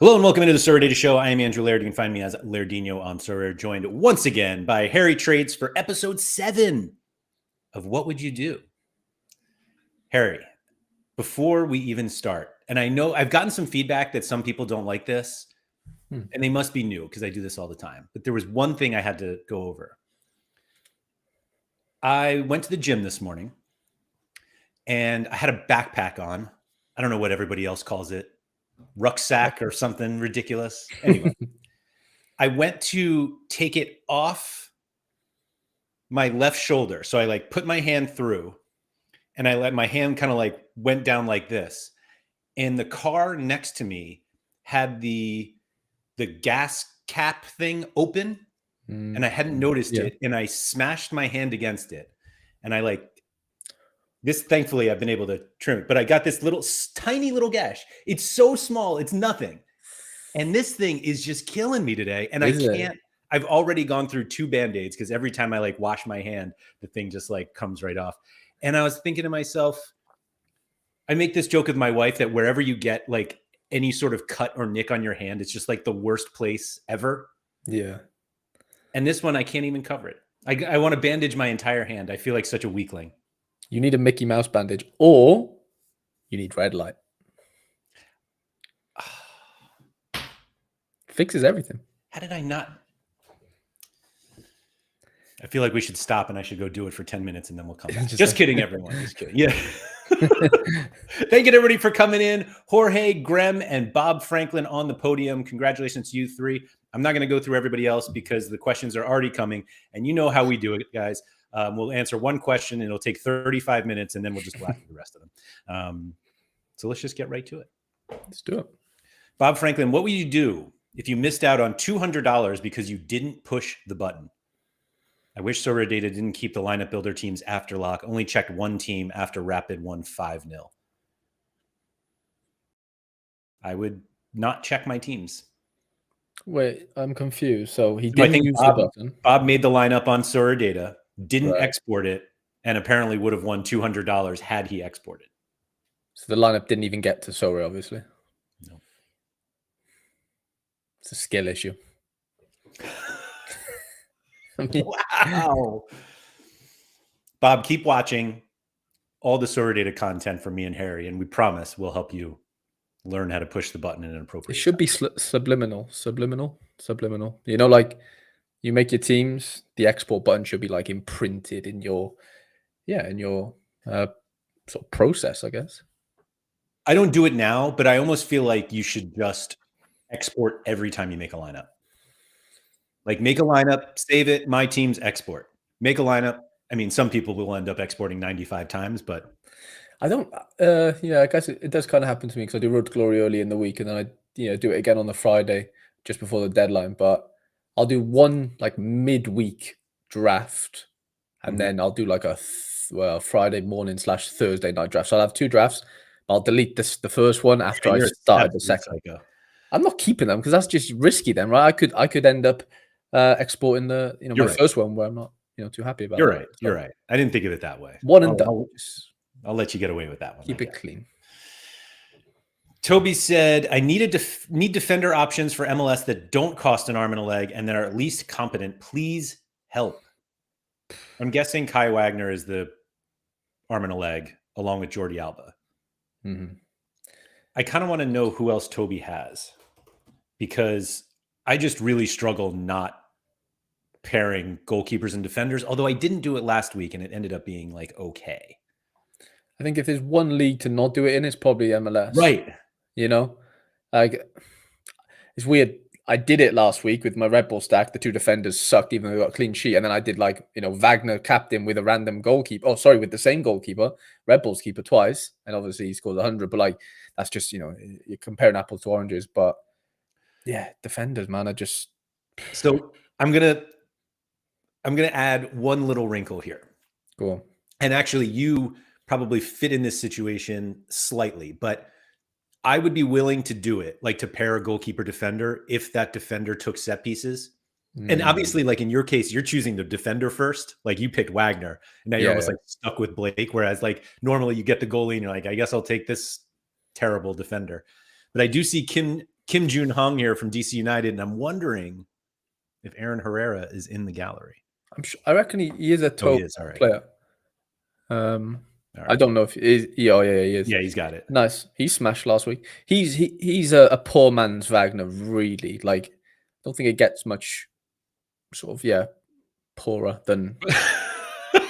Hello and welcome into the Sorare Show. I am Andrew Laird. You can find me as Lairdinho on Sorare, joined once again by Harry Trades for episode 7 of What Would You Do? Harry, before we even start, and I know I've gotten some feedback that some people don't like this, and they must be new because I do this all the time. But there was one thing I had to go over. I went to the gym this morning and I had a backpack on. I don't know what everybody else calls it. Rucksack or something ridiculous. Anyway, I went to take it off my left shoulder. So I put my hand through and I let my hand kind of went down like this. And the car next to me had the gas cap thing open and I hadn't noticed it. And I smashed my hand against it. And thankfully I've been able to trim it, but I got this tiny little gash. It's so small. It's nothing. And this thing is just killing me today. And I've already gone through 2 Band-Aids because every time I wash my hand, the thing just comes right off. And I was thinking to myself, I make this joke with my wife that wherever you get any sort of cut or nick on your hand, it's just the worst place ever. Yeah. And this one, I can't even cover it. I want to bandage my entire hand. I feel like such a weakling. You need a Mickey Mouse bandage or you need red light. Fixes everything. How did I not? I feel like we should stop and I should go do it for 10 minutes and then we'll come back. Just kidding, everyone. Just kidding. Yeah. Thank you to everybody for coming in. Jorge, Grem, and Bob Franklin on the podium. Congratulations to you 3. I'm not going to go through everybody else because the questions are already coming. And you know how we do it, guys. We'll answer one question and it'll take 35 minutes and then we'll just blast through the rest of them. So let's just get right to it. Let's do it. Bob Franklin, what would you do if you missed out on $200 because you didn't push the button? I wish Sorare Data didn't keep the lineup builder teams after lock, only checked one team after Rapid won 5-0. I would not check my teams. Wait, I'm confused. So he didn't use the button. Bob made the lineup on Sorare Data, didn't export it, and apparently would have won $200 had he exported. So the lineup didn't even get to Sorare, obviously. No. It's a skill issue. Wow. Bob, keep watching all the Sorare Data content from me and Harry, and we promise we'll help you learn how to push the button in an appropriate It should be subliminal. You know, you make your teams, the export button should be imprinted in your sort of process, I guess. I don't do it now, but I almost feel like you should just export every time you make a lineup. Make a lineup, save it, my team's export. Make a lineup. I mean, some people will end up exporting 95 times, but I don't. I guess it does kind of happen to me because I do Road to Glory early in the week, and then I do it again on the Friday just before the deadline. But I'll do one midweek draft, and then I'll do a Friday morning / Thursday night draft. So I'll have 2 drafts. I'll delete the first one after I started the second. I'm not keeping them because that's just risky. Then, right? I could end up exporting the my first one where I'm not too happy about. You're right. So, you're right. I didn't think of it that way. One and done. I'll let you get away with that one. Keep it clean. Toby said, I need defender options for MLS that don't cost an arm and a leg and that are at least competent. Please help. I'm guessing Kai Wagner is the arm and a leg along with Jordi Alba. Mm-hmm. I kind of want to know who else Toby has because I just really struggle not pairing goalkeepers and defenders, although I didn't do it last week and it ended up being okay. I think if there's one league to not do it in, it's probably MLS. Right. It's weird. I did it last week with my Red Bull stack. The 2 defenders sucked, even though we got a clean sheet. And then I did Wagner captain with a random goalkeeper. Oh, sorry, with the same goalkeeper, Red Bull's keeper twice. And obviously he scored 100. But that's just, you're comparing apples to oranges. But yeah, defenders, man, So I'm gonna add one little wrinkle here. Go on. And actually, you probably fit in this situation slightly, but I would be willing to do it, to pair a goalkeeper defender if that defender took set pieces. And obviously, in your case, you're choosing the defender first. You picked Wagner, and now you're almost stuck with Blake. Whereas normally you get the goalie, and you're I guess I'll take this terrible defender. But I do see Kim Kim Jun-hung here from DC United, and I'm wondering if Aaron Herrera is in the gallery. I reckon he is a top he is. All right. player. All I right. don't know if he is. Yeah, he is. Yeah, he's got it. Nice. He smashed last week. He's a poor man's Wagner, really. Like, I don't think it gets much sort of poorer than.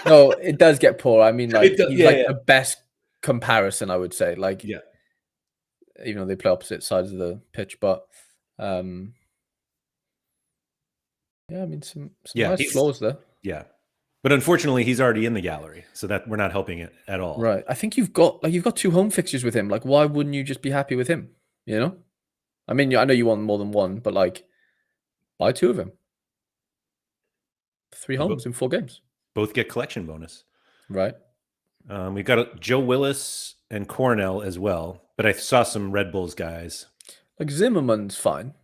No, it does get poorer. I mean, like he's the best comparison, I would say. Like, Yeah. even though they play opposite sides of the pitch, but I mean, some nice flaws there. Yeah. But unfortunately, he's already in the gallery, so that we're not helping it at all. Right. I think you've got 2 home fixtures with him. Like, why wouldn't you just be happy with him? You know? I mean, I know you want more than one, but like, buy 2 of him. 3 homes in 4 games. Both get collection bonus. Right. We've got Joe Willis and Cornell as well, but I saw some Red Bulls guys. Like, Zimmerman's fine.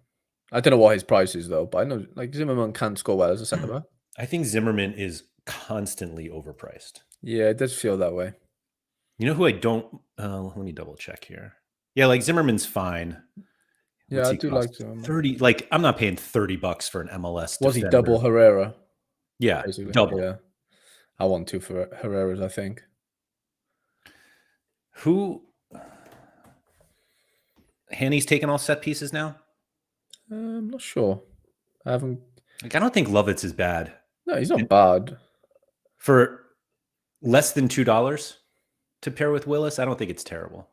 I don't know what his price is though, but I know like Zimmerman can score well as a centre back. I think Zimmerman is constantly overpriced. Yeah, it does feel that way. You know who I don't? Let me double check here. Yeah, like Zimmerman's fine. Yeah, I do like Zimmerman. 30. Like, I'm not paying $30 for an MLS. Was he double Herrera? Yeah, basically. double. Yeah, I want 2 for Herrera's, I think. Who? Hanny's taking all set pieces now? I'm not sure. I haven't. Like, I don't think Lovitz is bad. No, he's not bad. For less than $2 to pair with Willis, I don't think it's terrible.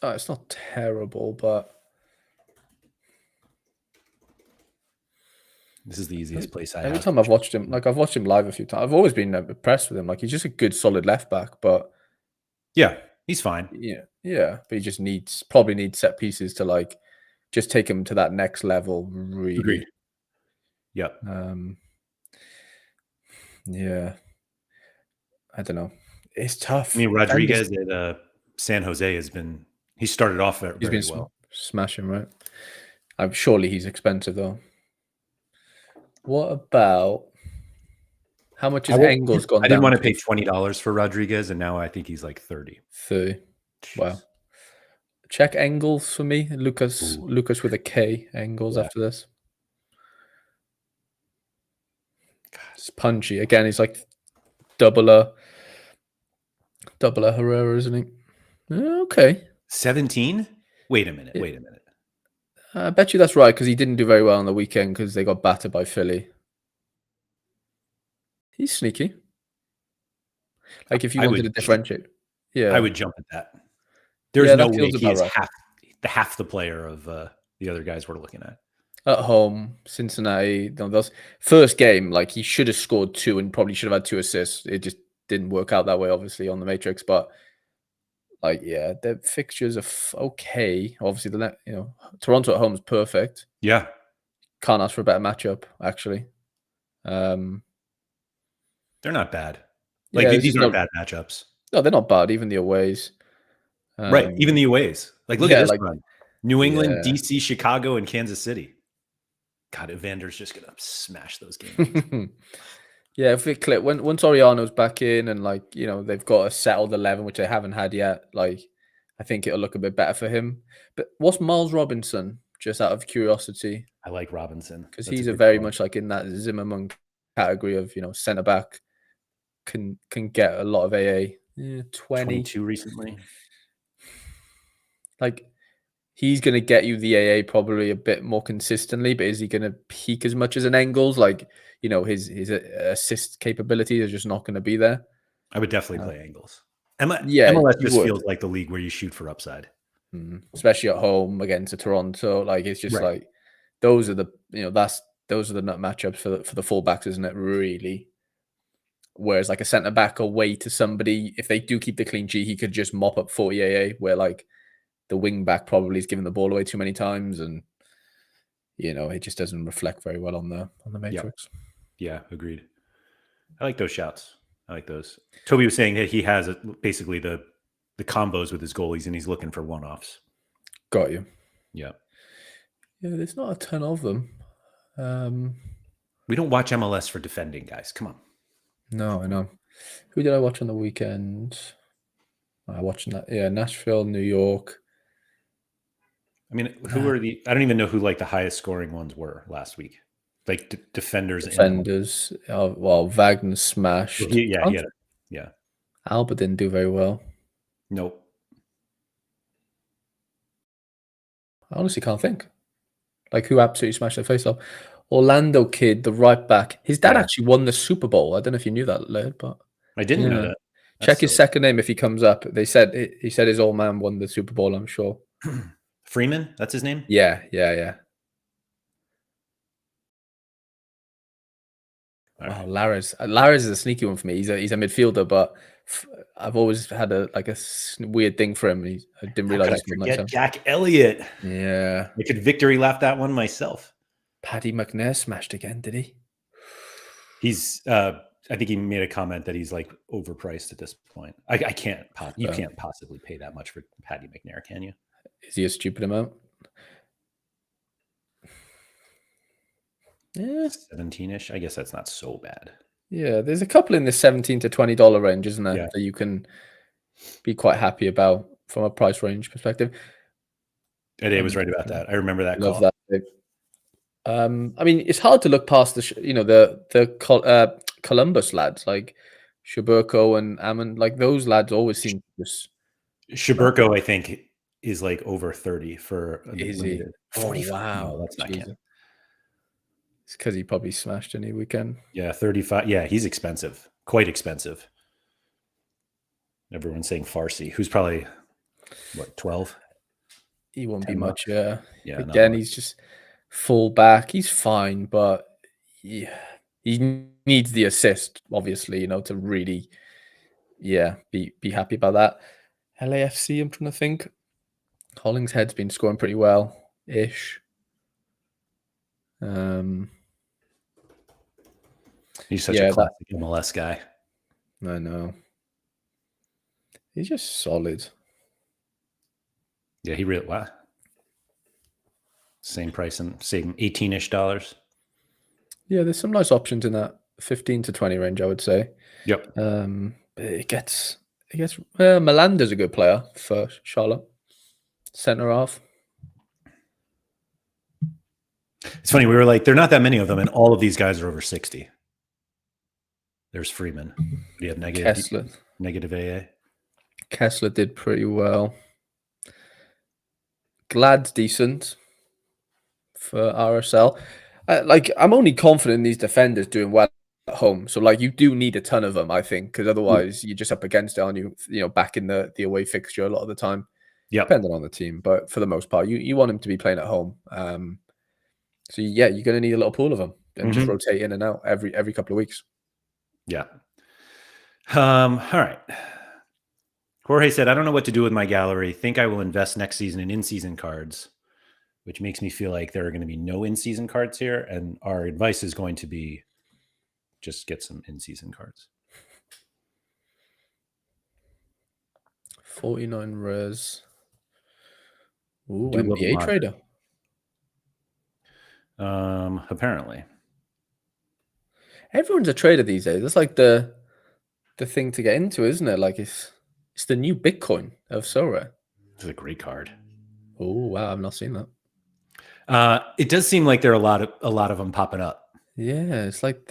Oh, it's not terrible, but this is the easiest place I have. Every time I've watched him, like I've watched him live a few times, I've always been impressed with him. Like, he's just a good, solid left back, but yeah, he's fine. Yeah, but he just probably needs set pieces to like just take him to that next level. Really. Agreed. Yep. Yeah. I don't know. It's tough. I mean, Rodriguez at San Jose he started off very well. Smashing, right? I'm surely he's expensive though. What about how much is Engels gone down? I didn't want to pay $20 for Rodriguez, and now I think he's like 30. 30. Wow. Check Engels for me. Lucas with a K. Engels after this. God. It's punchy. Again, he's like double a Herrera, isn't he? Okay. 17? Wait a minute. I bet you that's right, because he didn't do very well on the weekend because they got battered by Philly. He's sneaky. Like, if you wanted to differentiate. Yeah. I would jump at that. There's no way he is half the player of the other guys we're looking at. At home, Cincinnati, those first game, like, he should have scored 2 and probably should have had 2 assists. It just didn't work out that way, obviously, on the Matrix. But like, yeah, the fixtures are okay. Obviously, Toronto at home is perfect. Yeah, can't ask for a better matchup. Actually, they're not bad. Like, these aren't bad matchups. No, they're not bad. Even the aways, right? Even the aways. Like, look at this run: New England, DC, Chicago, and Kansas City. God, Evander's just gonna smash those games. Yeah, if it click once Oriano's back in and they've got a settled 11, which they haven't had yet, like, I think it'll look a bit better for him. But what's Miles Robinson? Just out of curiosity. I like Robinson because he's very much like in that Zimmerman category of centre back. Can get a lot of AA. 22 recently. Like, he's going to get you the AA probably a bit more consistently, but is he going to peak as much as an Engels? Like, his assist capabilities are just not going to be there. I would definitely play Engels. MLS just feels like the league where you shoot for upside, especially at home against Toronto. Like, it's just like those are the those are the nut matchups for the fullbacks, isn't it? Really. Whereas like a centre back away to somebody, if they do keep the clean sheet, he could just mop up 40 AA. Where like the wing back probably is giving the ball away too many times, and it just doesn't reflect very well on the Matrix. Yeah, agreed. I like those shouts. I like those. Toby was saying that he has basically the combos with his goalies, and he's looking for one-offs. Got you. Yeah. Yeah, there's not a ton of them. We don't watch MLS for defending, guys. Come on. No, I know. Who did I watch on the weekend? I watched Nashville, New York. I mean, who are the? I don't even know who like the highest scoring ones were last week. Like defenders. Defenders. Well, Wagner smashed. Yeah. Alba didn't do very well. Nope. I honestly can't think. Like who absolutely smashed their face off. Orlando kid, the right back. His dad actually won the Super Bowl. I don't know if you knew that, Laird, but I didn't know that. Check his second name if he comes up. He said his old man won the Super Bowl, I'm sure. Freeman, that's his name? Yeah. Wow, Laris is a sneaky one for me. He's a midfielder, but I've always had a weird thing for him. I didn't realize How could I forget Jack Elliott? Yeah, I could victory lap that one myself. Paddy McNair smashed again, did he? He's I think he made a comment that he's like overpriced at this point. You can't possibly pay that much for Paddy McNair, can you? Is he a stupid amount? Yeah, 17-ish. I guess that's not so bad. Yeah, there's a couple in the $17 to $20 range, isn't there? Yeah. That you can be quite happy about from a price range perspective. Ade was right about that. I remember that Love call. that. I mean, it's hard to look past the Columbus lads like Shaburko and Ammon. Like those lads always seem to just. Shaburko, I think, is like over 30 for a Is limited. he? 45. Wow, No, that's not him. It's because he probably smashed any weekend. Yeah, 35. Yeah, he's expensive. Quite expensive. Everyone's saying Farsi, who's probably, what, 12? He won't be much, yeah. Again, he's just full back. He's fine, but yeah, he needs the assist, obviously, to really, be happy about that. LAFC, I'm trying to think. Hollingshead's been scoring pretty well-ish. He's such a classic MLS guy. I know. He's just solid. Yeah, he really, wow. Same price and same 18-ish dollars. Yeah, there's some nice options in that 15 to 20 range, I would say. Yep. But it gets Melander's a good player for Charlotte. Center half. It's funny, we were like, there are not that many of them, and all of these guys are over 60. There's Freeman. Do you have negative AA? Kessler did pretty well. Glad's decent for RSL. I'm only confident in these defenders doing well at home. So you do need a ton of them, I think, because otherwise you're just up against it, aren't you? Back in the away fixture a lot of the time. Yeah, depending on the team, but for the most part, you want him to be playing at home. So you're going to need a little pool of them and just rotate in and out every couple of weeks. Yeah. All right. Jorge said, I don't know what to do with my gallery. Think I will invest next season in in-season cards, which makes me feel like there are going to be no in-season cards here. And our advice is going to be just get some in-season cards. 49 res. Ooh, NBA trader. Apparently. Everyone's a trader these days. That's like the thing to get into, isn't it? Like it's the new Bitcoin of Sorare. This is a great card. Oh wow, I've not seen that. It does seem like there are a lot of them popping up. Yeah, it's like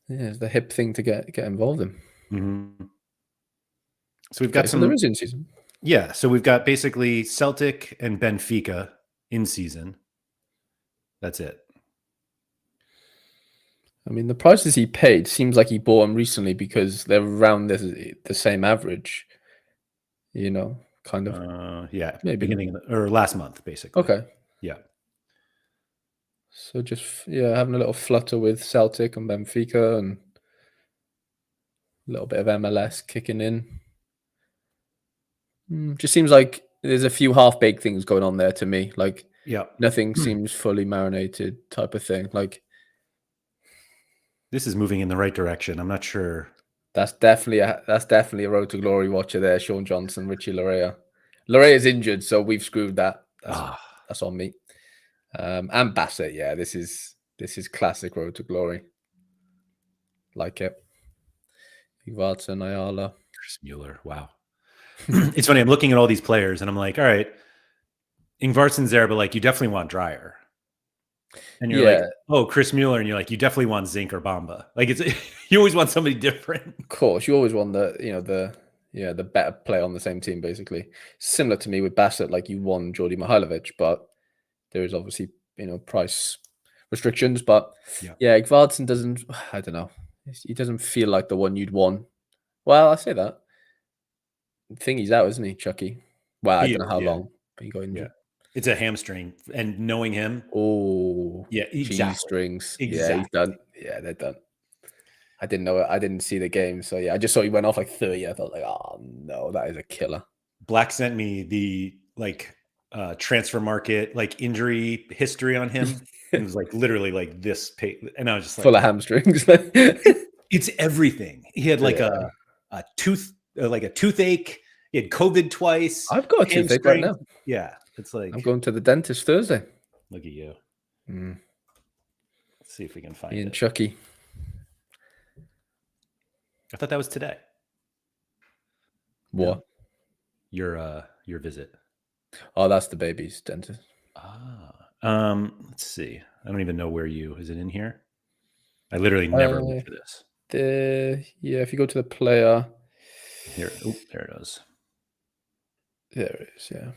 it's the hip thing to get involved in. Mm-hmm. So we've got some. So there is in season. Yeah, so we've got basically Celtic and Benfica in season. That's it. I mean, the prices he paid seems like he bought them recently because they're around the same average. Kind of. Yeah, maybe beginning or last month, basically. Okay. Yeah. So just having a little flutter with Celtic and Benfica and a little bit of MLS kicking in. Just seems like there's a few half-baked things going on there to me. Like, nothing seems fully marinated type of thing. Like, this is moving in the right direction. I'm not sure. That's definitely a Road to Glory watcher there. Sean Johnson, Richie Larea. Larea's injured, so we've screwed that. That's on me. And Bassett, yeah. This is classic Road to Glory. Like it. Ivarta, Ayala. Chris Mueller. Wow. It's funny. I'm looking at all these players and I'm like, all right, Ingvartsen's there, but like you definitely want Dreyer. And you're Yeah, like, oh, Chris Mueller, and you're like, you definitely want Zink or Bamba. Like it's you always want somebody different. of course. You always want the better player on the same team, basically. Similar to me with Bassett, like you want Jordi Mihailovic, but there is obviously price restrictions. But Yeah. Gvardsson doesn't. I don't know. He doesn't feel like the one you'd want. Well, I say that. I think he's out, isn't he, Chucky? Well, I He don't know is, how yeah. long, but he got Yeah. injured. It's a hamstring. And knowing him, Oh, yeah, cheese exactly. strings. Yeah, he's Exactly. done. Yeah, they're done. I didn't know it. I didn't see the game, so yeah, I just saw he went off like 30. I thought like, oh no, that is a killer. Black sent me the like transfer market like injury history on him. It was like literally like this page, and I was just Full like, of hamstrings. it's everything. He had like Yeah. a tooth like a toothache. He had COVID twice. I've got a toothache right Hamstring. now. Yeah, it's I'm like going to the dentist Thursday. look at you. Mm, Let's see if we can find me and it. Chucky. I thought that was today. What? Your visit. Oh, that's the baby's dentist. Let's see. I don't even know where is it in here? I literally never look for this. If you go to the player. Here, oh, there it is. There it is, yeah.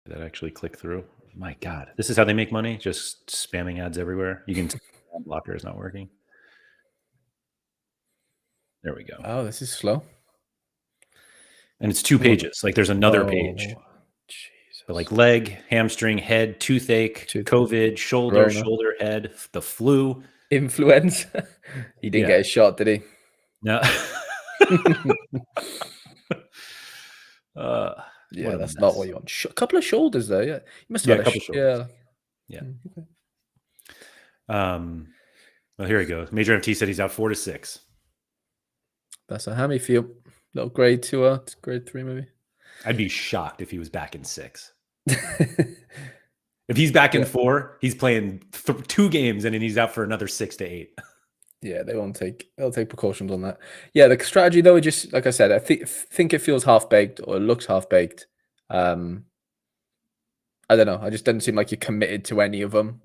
Did that actually click through? My God, this is how they make money? Just spamming ads everywhere. You can tell blocker is not working. There we go. Oh, this is slow. And it's 2 pages. Like there's another page. Jesus. But like leg, hamstring, head, toothache, COVID, shoulder, Corona. shoulder, head, the flu. Influenza. He didn't get a shot, did he? No. Yeah, that's not what you want. A couple of shoulders there, yeah. You must have had a couple shoulders. Yeah. Okay. Well, here we go. Major MT said he's out 4 to 6. That's a hammy feel. Little grade 2, grade 3 maybe. I'd be shocked if he was back in 6. If he's back in 4, he's playing 2 games and then he's out for another 6 to 8. Yeah, they'll take precautions on that. Yeah, the strategy though, just like I said, I think it feels half baked or it looks half baked. I don't know. I just doesn't seem like you're committed to any of them,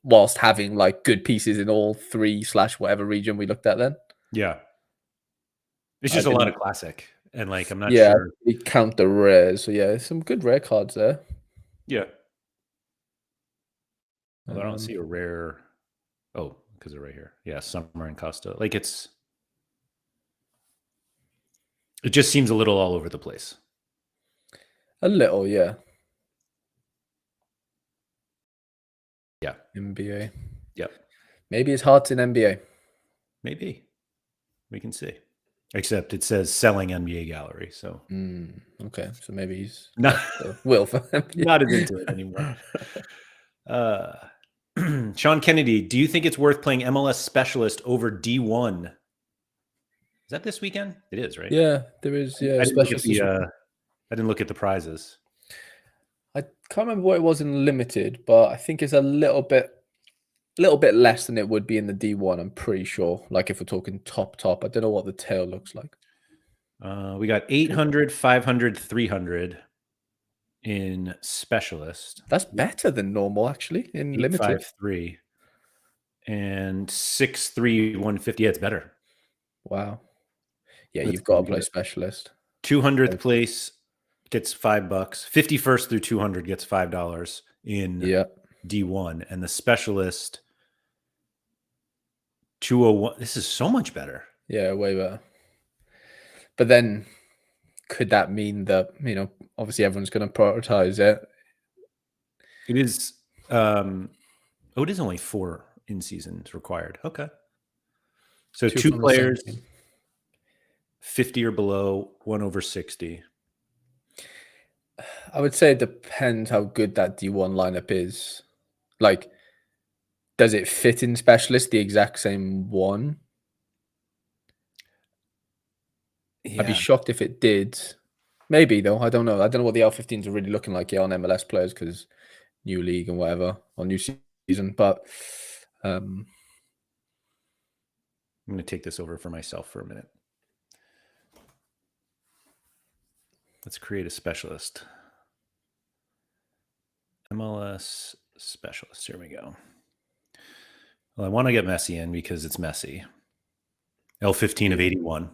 whilst having like good pieces in all 3/whatever region we looked at then. Yeah, it's just a lot of classic, and like I'm not Yeah, sure. we count the rares, so yeah, some good rare cards there. Yeah, well, I don't see a rare. Oh, because they're right here. Yeah, Summer and Costa. Like it just seems a little all over the place. A little, yeah. Yeah. NBA. Yep. Maybe his heart's in NBA. Maybe. We can see. Except it says selling NBA gallery. So okay. So maybe he's not will for NBA. Not as into it anymore. Sean Kennedy, do you think it's worth playing MLS Specialist over D1? Is that this weekend? It is, right? Yeah, there is. Yeah, I didn't look at the prizes. I can't remember what it was in limited, but I think it's a little bit less than it would be in the D1. I'm pretty sure. Like if we're talking top, I don't know what the tail looks like. We got 800, 500, 300 in Specialist. That's better than normal, actually, in limited. 853 and 6-3 150. Yeah, it's better. Wow. Yeah, you've got to play Specialist. 200th place gets $5. 51st through 200 gets $5 in D1, and the Specialist 201. This is so much better. Yeah, way better. But then, could that mean that obviously everyone's going to prioritize it? It is. It is only 4 in seasons required. Okay. So 2 players, 50 or below, 1 over 60. I would say it depends how good that D1 lineup is. Like, does it fit in Specialist the exact same one? Yeah. I'd be shocked if it did. Maybe though. I don't know. I don't know what the L15s are really looking like here on MLS players because new league and whatever or new season. But I'm going to take this over for myself for a minute. Let's create a specialist. MLS specialist. Here we go. Well, I want to get Messi in because it's Messi. L15 of 81.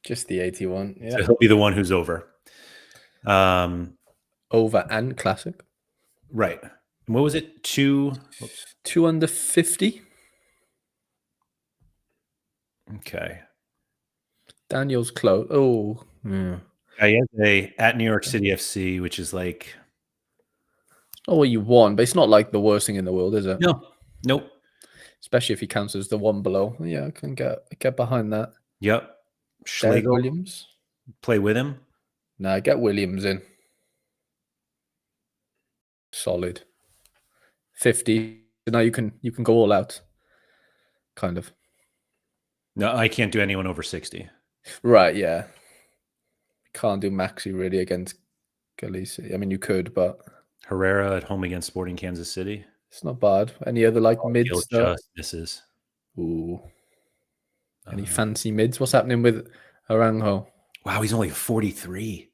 Just the 81. Yeah. So he'll be the one who's over. Over and classic. Right. And what was it? 2 under 50. Okay. Daniel's close. Oh, yeah. Gallese at New York City FC, which is like... It's not what you want, but it's not like the worst thing in the world, is it? No. Nope. Especially if he counts as the one below. Yeah, I can get behind that. Yep. Derek Schlegel, Williams. play with him. Nah, get Williams in. Solid. 50. So now you can go all out. Kind of. No, I can't do anyone over 60. Right, yeah. Can't do Maxi really against Gallese. I mean, you could, but Herrera at home against Sporting Kansas City. it's not bad. Any other mids? Gil just misses. Ooh. Any fancy mids? What's happening with Aranjo? Wow, he's only 43.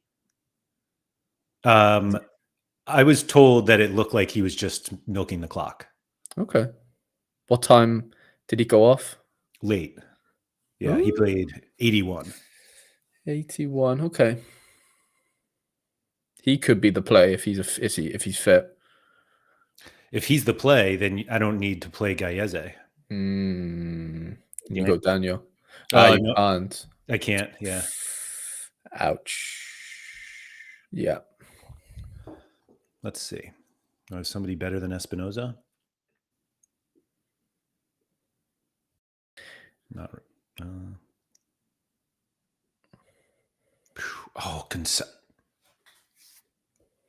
I was told that it looked like he was just milking the clock. Okay. What time did he go off? Late. Yeah, he played 81. 81. Okay. He could be the play if he's fit. If he's the play, then I don't need to play Gallese. You go Daniel. You can't. I can't. Yeah. Ouch. Yeah. Let's see. Is somebody better than Espinoza? Not.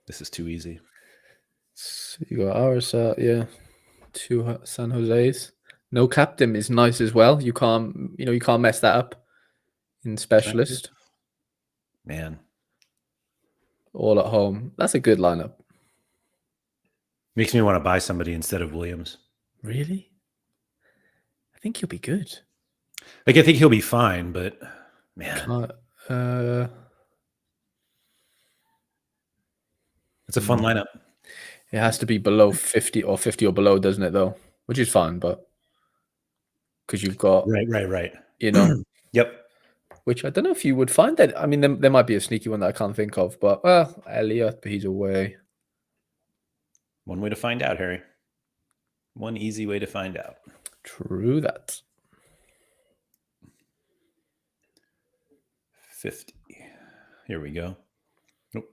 This is too easy. So you got ours, yeah. 2 San Jose's. No captain is nice as well. You can't mess that up in specialist. Man. All at home. That's a good lineup. Makes me want to buy somebody instead of Williams. Really? I think he'll be good. I think he'll be fine, but man. It's a fun lineup. It has to be below 50 or below, doesn't it, though? Which is fine, but because you've got... Right. Yep. Which I don't know if you would find that. I mean, there might be a sneaky one that I can't think of, but, Elliot, but he's away. One way to find out, Harry. One easy way to find out. True that. 50. Here we go. Nope.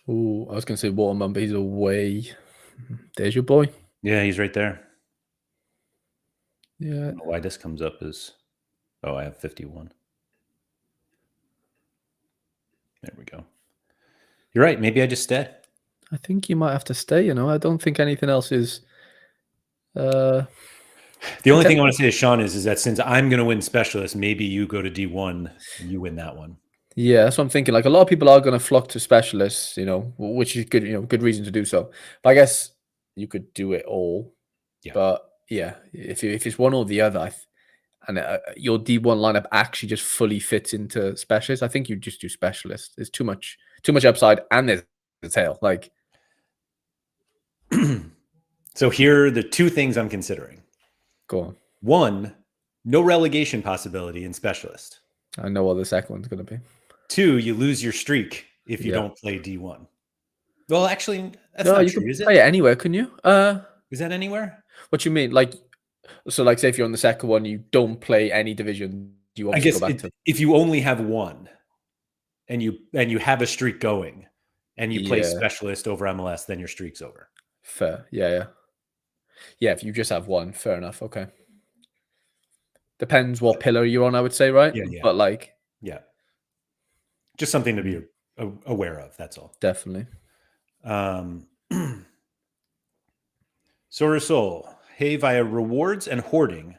Oh, I was going to say Waterman, but he's away. There's your boy. Yeah, he's right there. Yeah. I don't know why this comes up as... Oh, I have 51. There we go. You're right. Maybe I just stay. I think you might have to stay, I don't think anything else is... The only thing I want to say to Sean is that since I'm going to win specialist, maybe you go to D1 and you win that one. Yeah, that's what I'm thinking. Like, a lot of people are going to flock to specialists, which is good, good reason to do so. But I guess you could do it all. Yeah. But yeah, if it's one or the other, and your D1 lineup actually just fully fits into specialist, I think you just do specialist. There's too much upside, and there's the tail. Like, so here are the two things I'm considering. Go on. 1, no relegation possibility in specialist. I know what the second one's going to be. 2, you lose your streak if you don't play D1. Well, actually, that's No, not you true, can is it? play it anywhere, couldn't you? Is that anywhere? What you mean? Like, say if you're on the second one, you don't play any division. You obviously go back to... if you only have one, and you have a streak going, and you play specialist over MLS, then your streak's over. Fair, yeah. If you just have one, fair enough. Okay. Depends what pillar you're on, I would say, right? Yeah. But just something to be aware of. That's all. Definitely. Sorare, hey, via rewards and hoarding,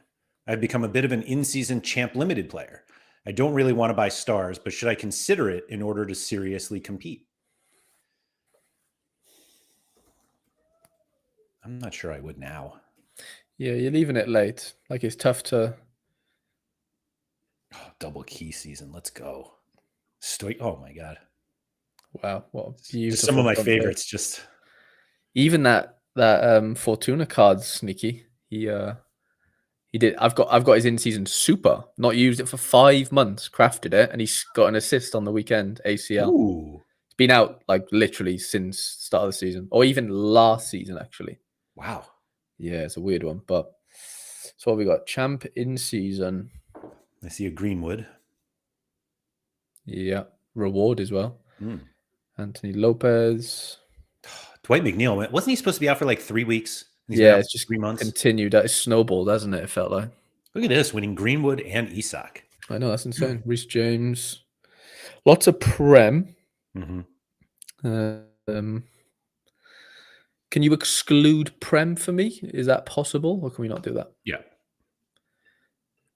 I've become a bit of an in-season champ limited player. I don't really want to buy stars, but should I consider it in order to seriously compete? I'm not sure I would now. Yeah, you're leaving it late. Like, it's tough to... Oh, double key season. Let's go. Oh my god. Wow, what a Just some beautiful of my front page. favorites. Just Even that Fortuna card's sneaky. He did. I've got his in-season super. Not used it for 5 months. Crafted it, and he's got an assist on the weekend. ACL. ooh. It's been out like literally since start of the season, or even last season actually. Wow. Yeah, it's a weird one, but so what we got? Champ in season. I see a Greenwood. Yeah, reward as well. Mm. Anthony Lopez. Dwight McNeil. Wasn't he supposed to be out for like 3 weeks? And he's been Yeah, out it's for just 3 months. continued. It's snowballed, hasn't it? It felt like. Look at this, winning Greenwood and Isak. I know, that's insane. Reece James. Lots of Prem. Mm-hmm. Can you exclude Prem for me? Is that possible, or can we not do that? Yeah.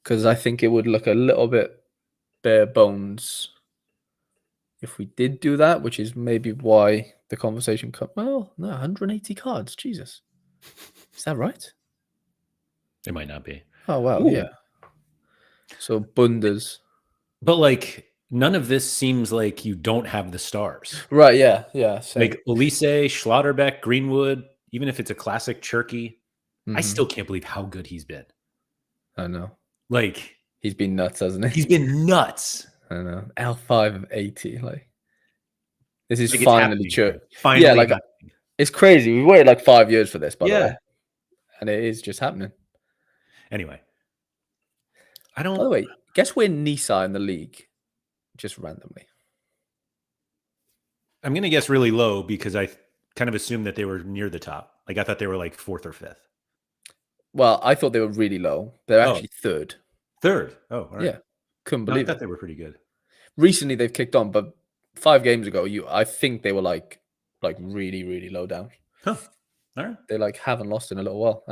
Because I think it would look a little bit bare bones if we did do that, which is maybe why the conversation comes. Well, no, 180 cards. Jesus. Is that right? It might not be. Oh, wow. Ooh. Yeah. So Bundas. But like none of this seems like you don't have the stars. Right. Yeah. Yeah. Same. Like Elise, Schlotterbeck, Greenwood, even if it's a classic Cherky, I Mhm. still can't believe how good he's been. I know. Like He's been nuts, hasn't he? he's been nuts. I know. L5 of 80. Like, this is Like, it's finally happening, true. man. Finally Yeah, like happening. it's crazy. We waited like 5 years for this, by the Yeah. way. And it is just happening. Anyway. By the way, guess where Nisa in the league? Just randomly. I'm gonna guess really low because I kind of assumed that they were near the top. Like I thought they were like 4th or 5th. Well, I thought they were really low. They're actually third. 3rd. Oh, all right. Yeah. Couldn't No, I believe thought it. they were pretty good. Recently they've kicked on, but 5 games ago, I think they were like really, really low down. Huh. All right. They like haven't lost in a little while.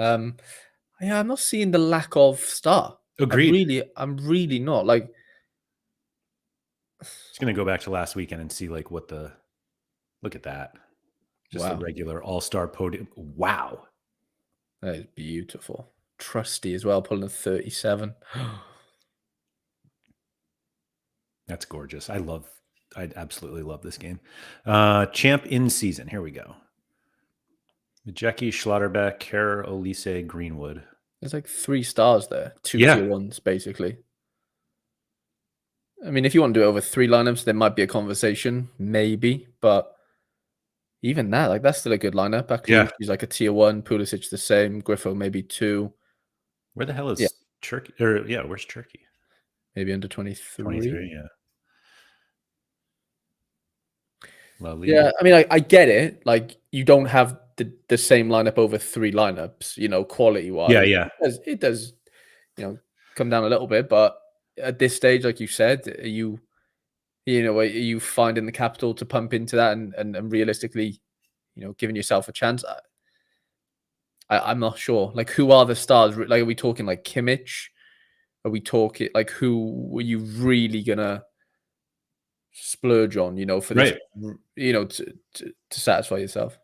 Yeah, I'm not seeing the lack of star. Agreed. I'm really not. Like, Just gonna go back to last weekend and see like what the look at that. Just wow. the regular all-star podium. Wow. That is beautiful. Trusty as well, pulling a 37. That's gorgeous. I absolutely love this game. Champ in season. Here we go. Jackie, Schlotterbeck, Kerr, Elise, Greenwood. There's like 3 stars there. 2 Yeah. tier 1s, basically. I mean, if you want to do it over 3 lineups, there might be a conversation, maybe. But even that, like, that's still a good lineup. Actually, she's like a tier 1. Pulisic the same. Griffo maybe 2. Where the hell is Turkey? Or where's Turkey? Maybe under 23. 23, yeah. Lovely. Yeah, I mean, I get it. Like, you don't have the same lineup over 3 lineups, quality-wise. Yeah. It does, come down a little bit. But at this stage, like you said, are you finding the capital to pump into that and realistically, giving yourself a chance? I'm not sure. Like, who are the stars? Like, are we talking like Kimmich? Are we talking like who were you really gonna splurge on? For this, to satisfy yourself.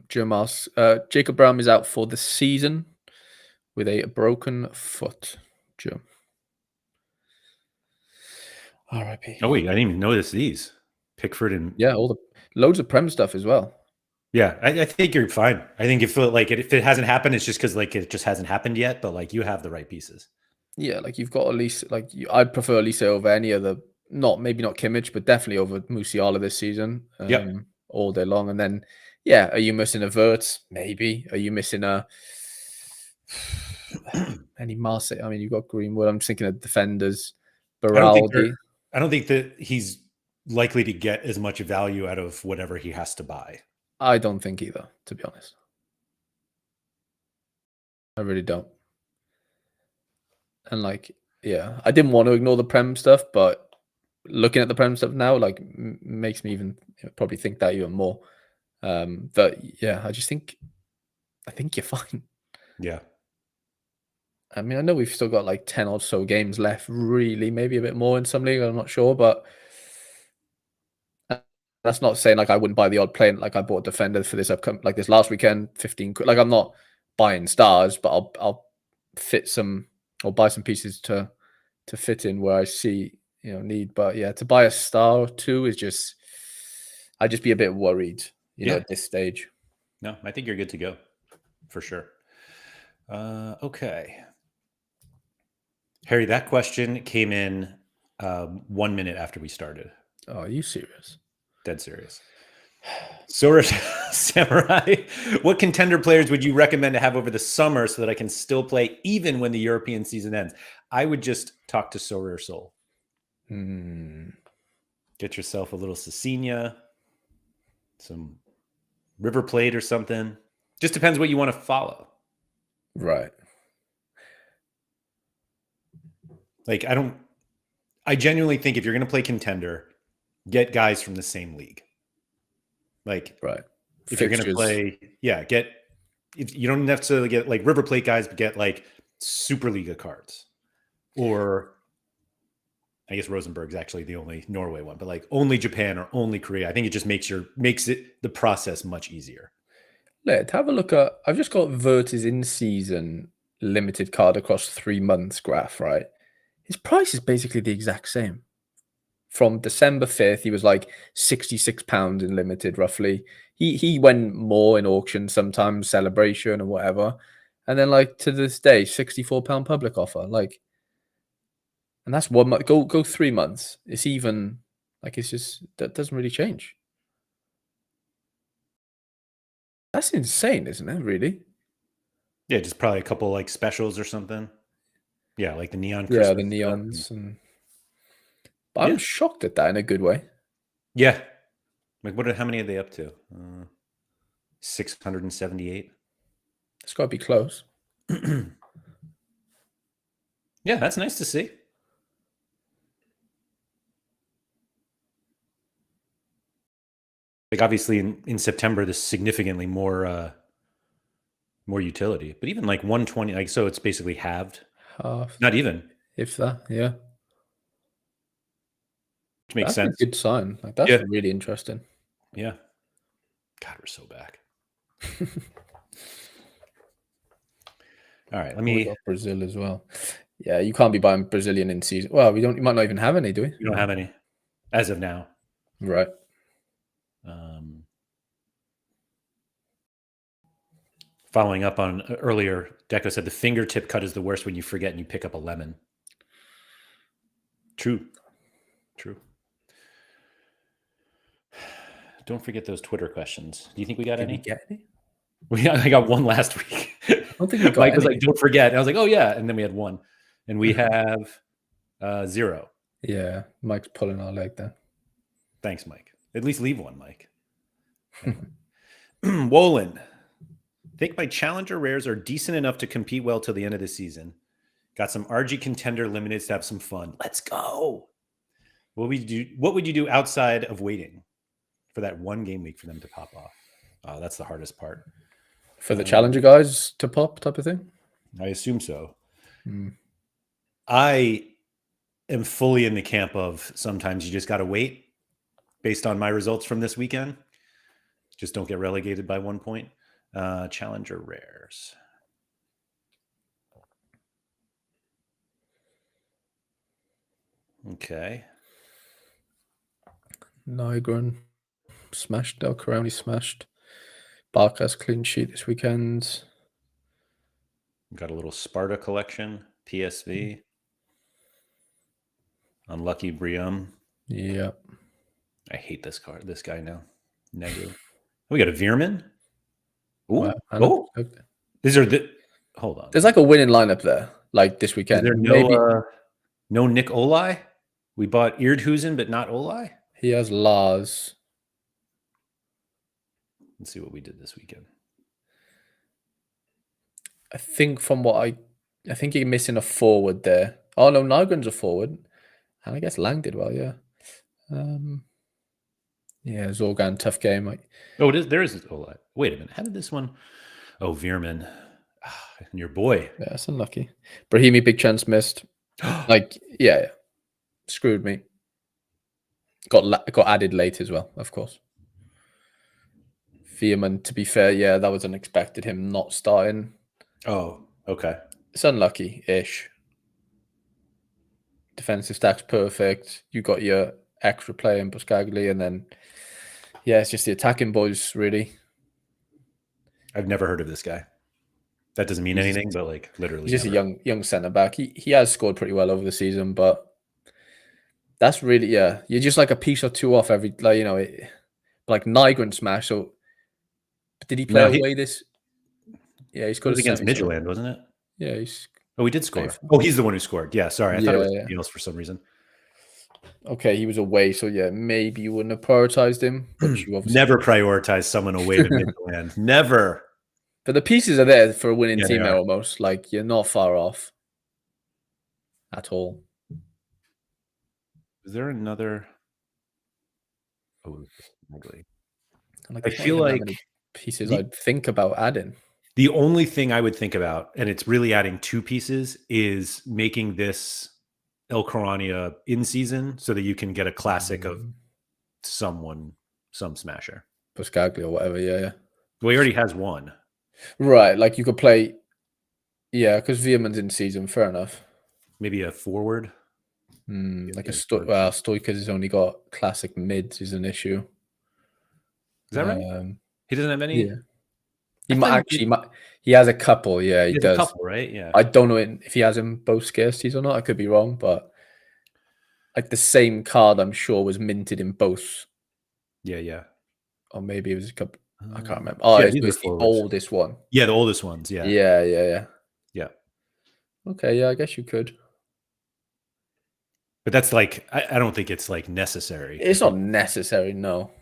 Jacob Brown is out for the season with a broken foot. Jim. R.I.P. Oh wait, I didn't even notice these. Pickford and loads of Prem stuff as well. Yeah, I think you're fine. I think if it hasn't happened, it's just because like it just hasn't happened yet. But like you have the right pieces. Yeah, like you've got Elise. Like I'd prefer Elise over any other. Maybe not Kimmich, but definitely over Musiala this season. All day long. And then, are you missing a Vert? Maybe. Are you missing any Marseille? I mean, you've got Greenwood. I'm just thinking of defenders. Beraldi. I don't think that he's likely to get as much value out of whatever he has to buy. I don't think either, to be honest. I really don't. And I didn't want to ignore the Prem stuff, but looking at the Prem stuff now, makes me even probably think that even more. But I just think, you're fine. Yeah. I mean, I know we've still got like 10 or so games left, really, maybe a bit more in some league. I'm not sure, but that's not saying like I wouldn't buy the odd plane. Like I bought a defender for this like this last weekend, 15 quid. Like I'm not buying stars, but I'll fit some or buy some pieces to fit in where I see need. But yeah, to buy a star or two is just I'd just be a bit worried, at this stage. No, I think you're good to go for sure. Okay. Harry, that question came in 1 minute after we started. Oh, are you serious? Dead serious. Sorare Samurai, what contender players would you recommend to have over the summer so that I can still play even when the European season ends? I would just talk to Sorare Soul. Get yourself a little Cecina, some River Plate or something. Just depends what you want to follow. Right. Like, I genuinely think if you're going to play contender, get guys from the same league. Like, right. If you're going to play, if you don't necessarily get like River Plate guys, but get like Superliga cards, or I guess Rosenborg's actually the only Norway one, but like only Japan or only Korea. I think it just makes the process much easier. Let's have a look at. I've just got Vert's in-season limited card across 3 months graph. Right, his price is basically the exact same. From December 5th, he was like £66 in limited, roughly. He went more in auction, sometimes celebration or whatever, and then like to this day, £64 public offer. Like, and that's 1 month. Go 3 months. It's even like it's just that doesn't really change. That's insane, isn't it? Really? Yeah, just probably a couple like specials or something. Yeah, like the neon. Yeah, Christmas the neons. stuff. But I'm shocked at that in a good way. Yeah. Like, how many are they up to? 678. It's got to be close. Yeah, that's nice to see. Like, obviously in September, there's significantly more utility, but even like 120, like, so it's basically halved. Half. Not even. If that, yeah. Which makes sense. That's a good sign. Like, that's really interesting. Yeah. God, we're so back. All right, let me. Brazil as well. Yeah, you can't be buying Brazilian in season. Well, you might not even have any, do we? We don't have any as of now. Right. Following up on earlier, Deco said the fingertip cut is the worst when you forget and you pick up a lemon. True. Don't forget those Twitter questions. Do you think we got any? Did we get any? I got one last week. I don't think we got Mike was any. like, don't forget. And I was like, oh, yeah. And then we had one. And we have 0. Yeah, Mike's pulling our leg there. Thanks, Mike. At least leave one, Mike. Wolin. I think my challenger rares are decent enough to compete well till the end of the season. Got some RG contender limiteds to have some fun. Let's go. What would you do outside of waiting for that 1 game week for them to pop off? Oh, that's the hardest part. For the challenger guys to pop type of thing? I assume so. I am fully in the camp of sometimes you just got to wait based on my results from this weekend. Just don't get relegated by 1 point. Challenger rares. Okay. Nygren smashed. Del Coroni smashed. Barca's clean sheet this weekend. Got a little Sparta collection. PSV. Unlucky Brium. Yeah. I hate this card. This guy now. Negative. We got a Veerman. Ooh. Wow. These are the. Hold on. There's like a winning lineup there, like this weekend. Is there no Nick Olai? We bought Eardhusen, but not Olai? He has Lars. Let's see what we did this weekend. I think from what I think you're missing a forward there. Oh no, Nygren's a forward. And I guess Lang did well, yeah. Yeah, Zorgan, tough game. Oh, it is. There is Olai. Wait a minute. How did this one? Oh, Veerman. And your boy. Yeah, that's unlucky. Brahimi, big chance missed. Yeah. Screwed me. Got added late as well, of course. Veerman, to be fair, yeah, that was unexpected, him not starting. Oh, okay. It's unlucky-ish. defensive stack's perfect. You got your extra player in Buscaglia, and then it's just the attacking boys really. I've never heard of this guy. That doesn't mean anything, but like literally, he's just never. a young centre back. He has scored pretty well over the season, but that's really you're just like a piece or two off every like Nygren smash. So did he play away this? Yeah, he It scored was against semi, so Midtjylland, wasn't it? yeah, he's Oh, he did score. Oh, he's the one who scored. Yeah, sorry, I thought it was somebody else for some reason. Okay, he was away, so maybe you wouldn't have prioritized him, but you obviously never prioritize someone away to Midtjylland. Never. But the pieces are there for a winning Yeah, team there almost. Like, you're not far off at all. Is there another? Oh, ugly. Like, I feel like many pieces I'd think about adding. The only thing I would think about, and it's really adding 2 pieces, is making this El Corania in season so that you can get a classic of some smasher. Buscaglia or whatever, yeah. Well, he already has one. Right, like you could play, because Veerman's in season, fair enough. Maybe a forward? Like Stoichers has only got classic mids is an issue. Is that right? He doesn't have any? Yeah. He has a couple, he does. A couple, right? Yeah. I don't know if he has them both scarcities or not. I could be wrong, but like the same card, I'm sure, was minted in both. Yeah. Or maybe it was a couple. I can't remember. Oh, it's the oldest one. Yeah, the oldest ones. Yeah. Yeah. Okay, yeah, I guess you could. But that's like, I don't think it's like necessary. It's not necessary, no.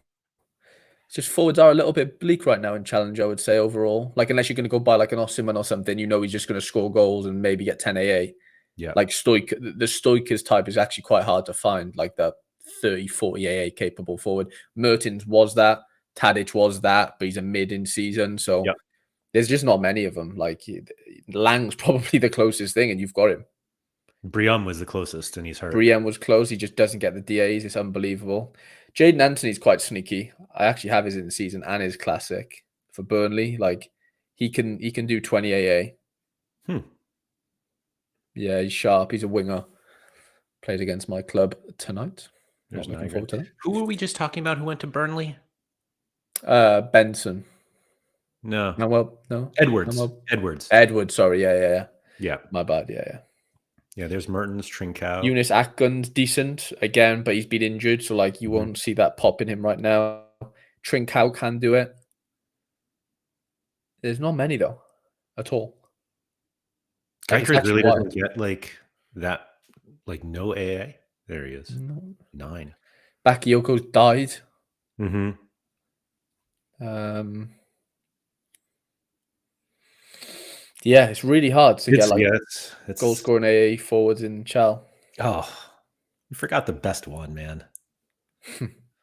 It's just forwards are a little bit bleak right now in Challenge, I would say, overall. Like, unless you're going to go buy like an Osimhen or something, he's just going to score goals and maybe get 10 AA. Yeah. Like, the Stoichers type is actually quite hard to find, like the 30, 40 AA capable forward. Mertens was that. Tadic was that, but he's a mid in season. So there's just not many of them. Like, Lang's probably the closest thing, and you've got him. Briam was the closest, and he's hurt. Briam was close. He just doesn't get the DAs. It's unbelievable. Jaden Anthony's quite sneaky. I actually have his in the season and his classic for Burnley. Like, he can do 20 AA. Yeah, he's sharp. He's a winger. Plays against my club tonight. Not looking forward to that. Who were we just talking about who went to Burnley? Benson. No. No. Edwards. Sorry. Yeah. Yeah. My bad. Yeah. Yeah, there's Mertens, Trincao. Eunice Atkins, decent again, but he's been injured, so like you won't see that pop in him right now. Trincao can do it. There's not many though, at all. Geiger really doesn't get like that, like no AA. There he is. 9. Bakayoko's died. Yeah, it's really hard to get like goal scoring AA forwards in Chal. Oh, we forgot the best one, man.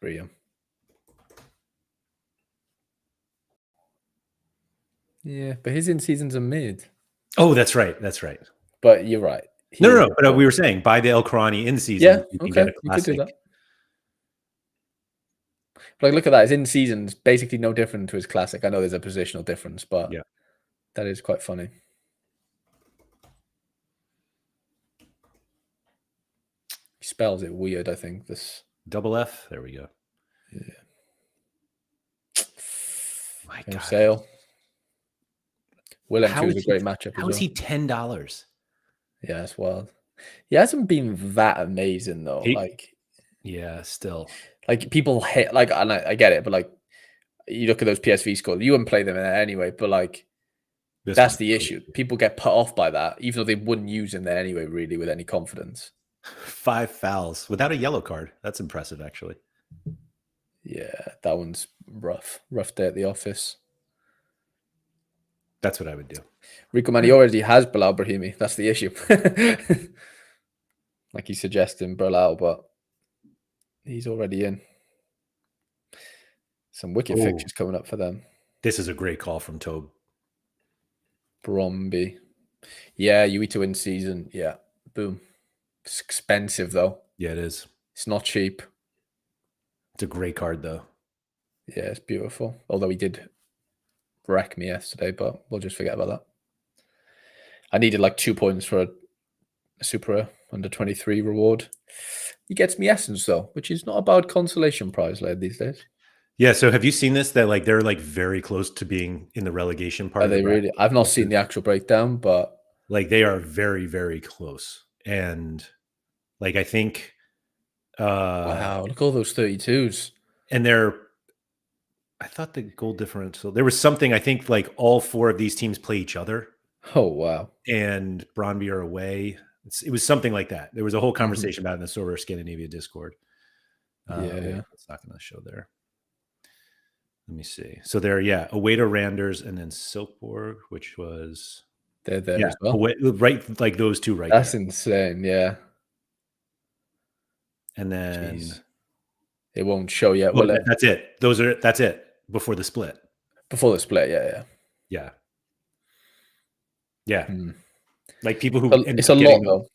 Briam. Yeah, but his in seasons are mid. Oh, that's right. But you're right. No. But we were saying by the El Corani in season, you can get a classic. You could do that. But like, look at that. His in season's basically no different to his classic. I know there's a positional difference, but that is quite funny. He spells it weird, I think. This double F. There we go. Yeah. My God. Sale. Will M2 is a great matchup. How is he $10? Yeah, that's wild. He hasn't been that amazing though. Still. Like people hate, like, and I get it, but like you look at those PSV scores, you wouldn't play them anyway. But like that's the issue. People get put off by that, even though they wouldn't use him there anyway, really, with any confidence. 5 fouls without a yellow card. That's impressive, actually. Yeah, that one's rough. Rough day at the office. That's what I would do. Rico Manni already has Bilal Brahimi. That's the issue. Like he's suggesting Bilal, but he's already in. Some wicked fixtures coming up for them. This is a great call from Tobe. Bromby. Yeah, Uito in season. Yeah, boom. It's expensive, though. Yeah, it is. It's not cheap. It's a great card, though. Yeah, it's beautiful. Although he did wreck me yesterday, but we'll just forget about that. I needed like 2 points for a super rare. under 23 reward. He gets me Essence though, which is not a bad consolation prize like these days. Yeah. So have you seen this? That like they're like very close to being in the relegation part Are of the they bracket. really? I've not seen the actual breakdown, but Like they are very, very close. And like I think wow, look at all those 32s. and I thought the goal differential, there was something, I think like all 4 of these teams play each other Oh wow. and Brøndby are away. It was something like that. There was a whole conversation about it in the Sorare Scandinavia Discord. Yeah. It's not going to show there. Let me see. So they're away to Randers and then Silkeborg, which was They're there as well. away, right, like those 2 right That's there. insane. Yeah. And then Jeez. It won't show yet. Will it? that's it. That's it before the split. Before the split, yeah. Like people who it's a lot though.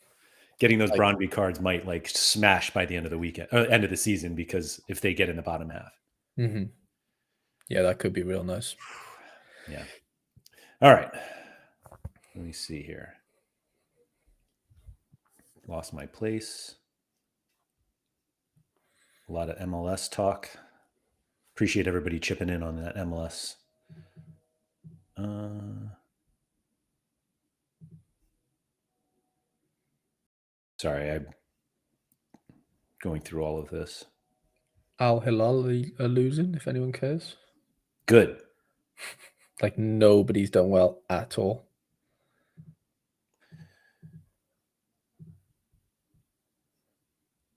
Getting those Brøndby cards might like smash by the end of the weekend, end of the season, because if they get in the bottom half. Yeah, that could be real nice. Yeah. All right. Let me see here. Lost my place. A lot of MLS talk. Appreciate everybody chipping in on that MLS. Sorry, I'm going through all of this. Al Hilal are losing, if anyone cares. Good. Like nobody's done well at all.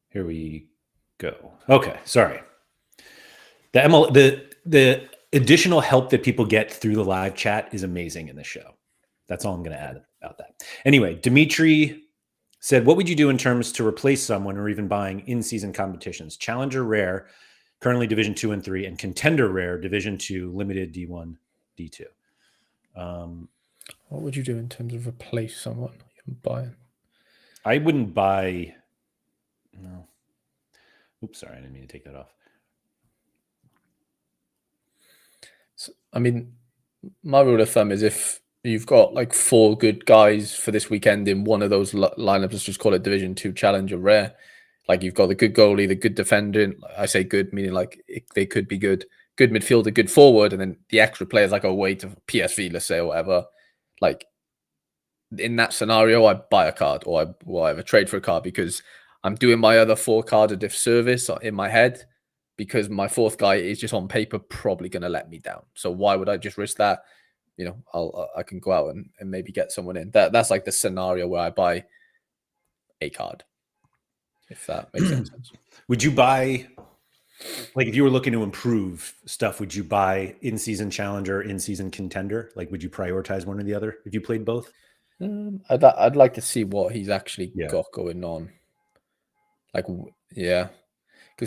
Here we go. Okay, sorry. The additional help that people get through the live chat is amazing in this show. That's all I'm going to add about that. Anyway, Dimitri said, what would you do in terms to replace someone or even buying in-season competitions? Challenger Rare, currently Division 2 and 3, and Contender Rare, Division 2, Limited D1, D2. What would you do in terms of replace someone you're buying? I wouldn't buy... No. Oops, sorry, I didn't mean to take that off. So, I mean, my rule of thumb is if you've got like 4 good guys for this weekend in one of those lineups, let's just call it Division 2 Challenger Rare. Like you've got the good goalie, the good defender. I say good, meaning like they could be good midfielder, good forward, and then the extra players like away to PSV, let's say, or whatever. Like in that scenario, I buy a card or I have a trade for a card because I'm doing my other 4 cards a disservice in my head because my 4th guy is just on paper probably going to let me down. So why would I just risk that? You know, I can go out and maybe get someone in. That's like the scenario where I buy a card, if that makes any sense. Would you buy, like if you were looking to improve stuff, would you buy in-season Challenger, in-season Contender? Like would you prioritize one or the other if you played both? I'd like to see what he's actually got going on. Like, yeah.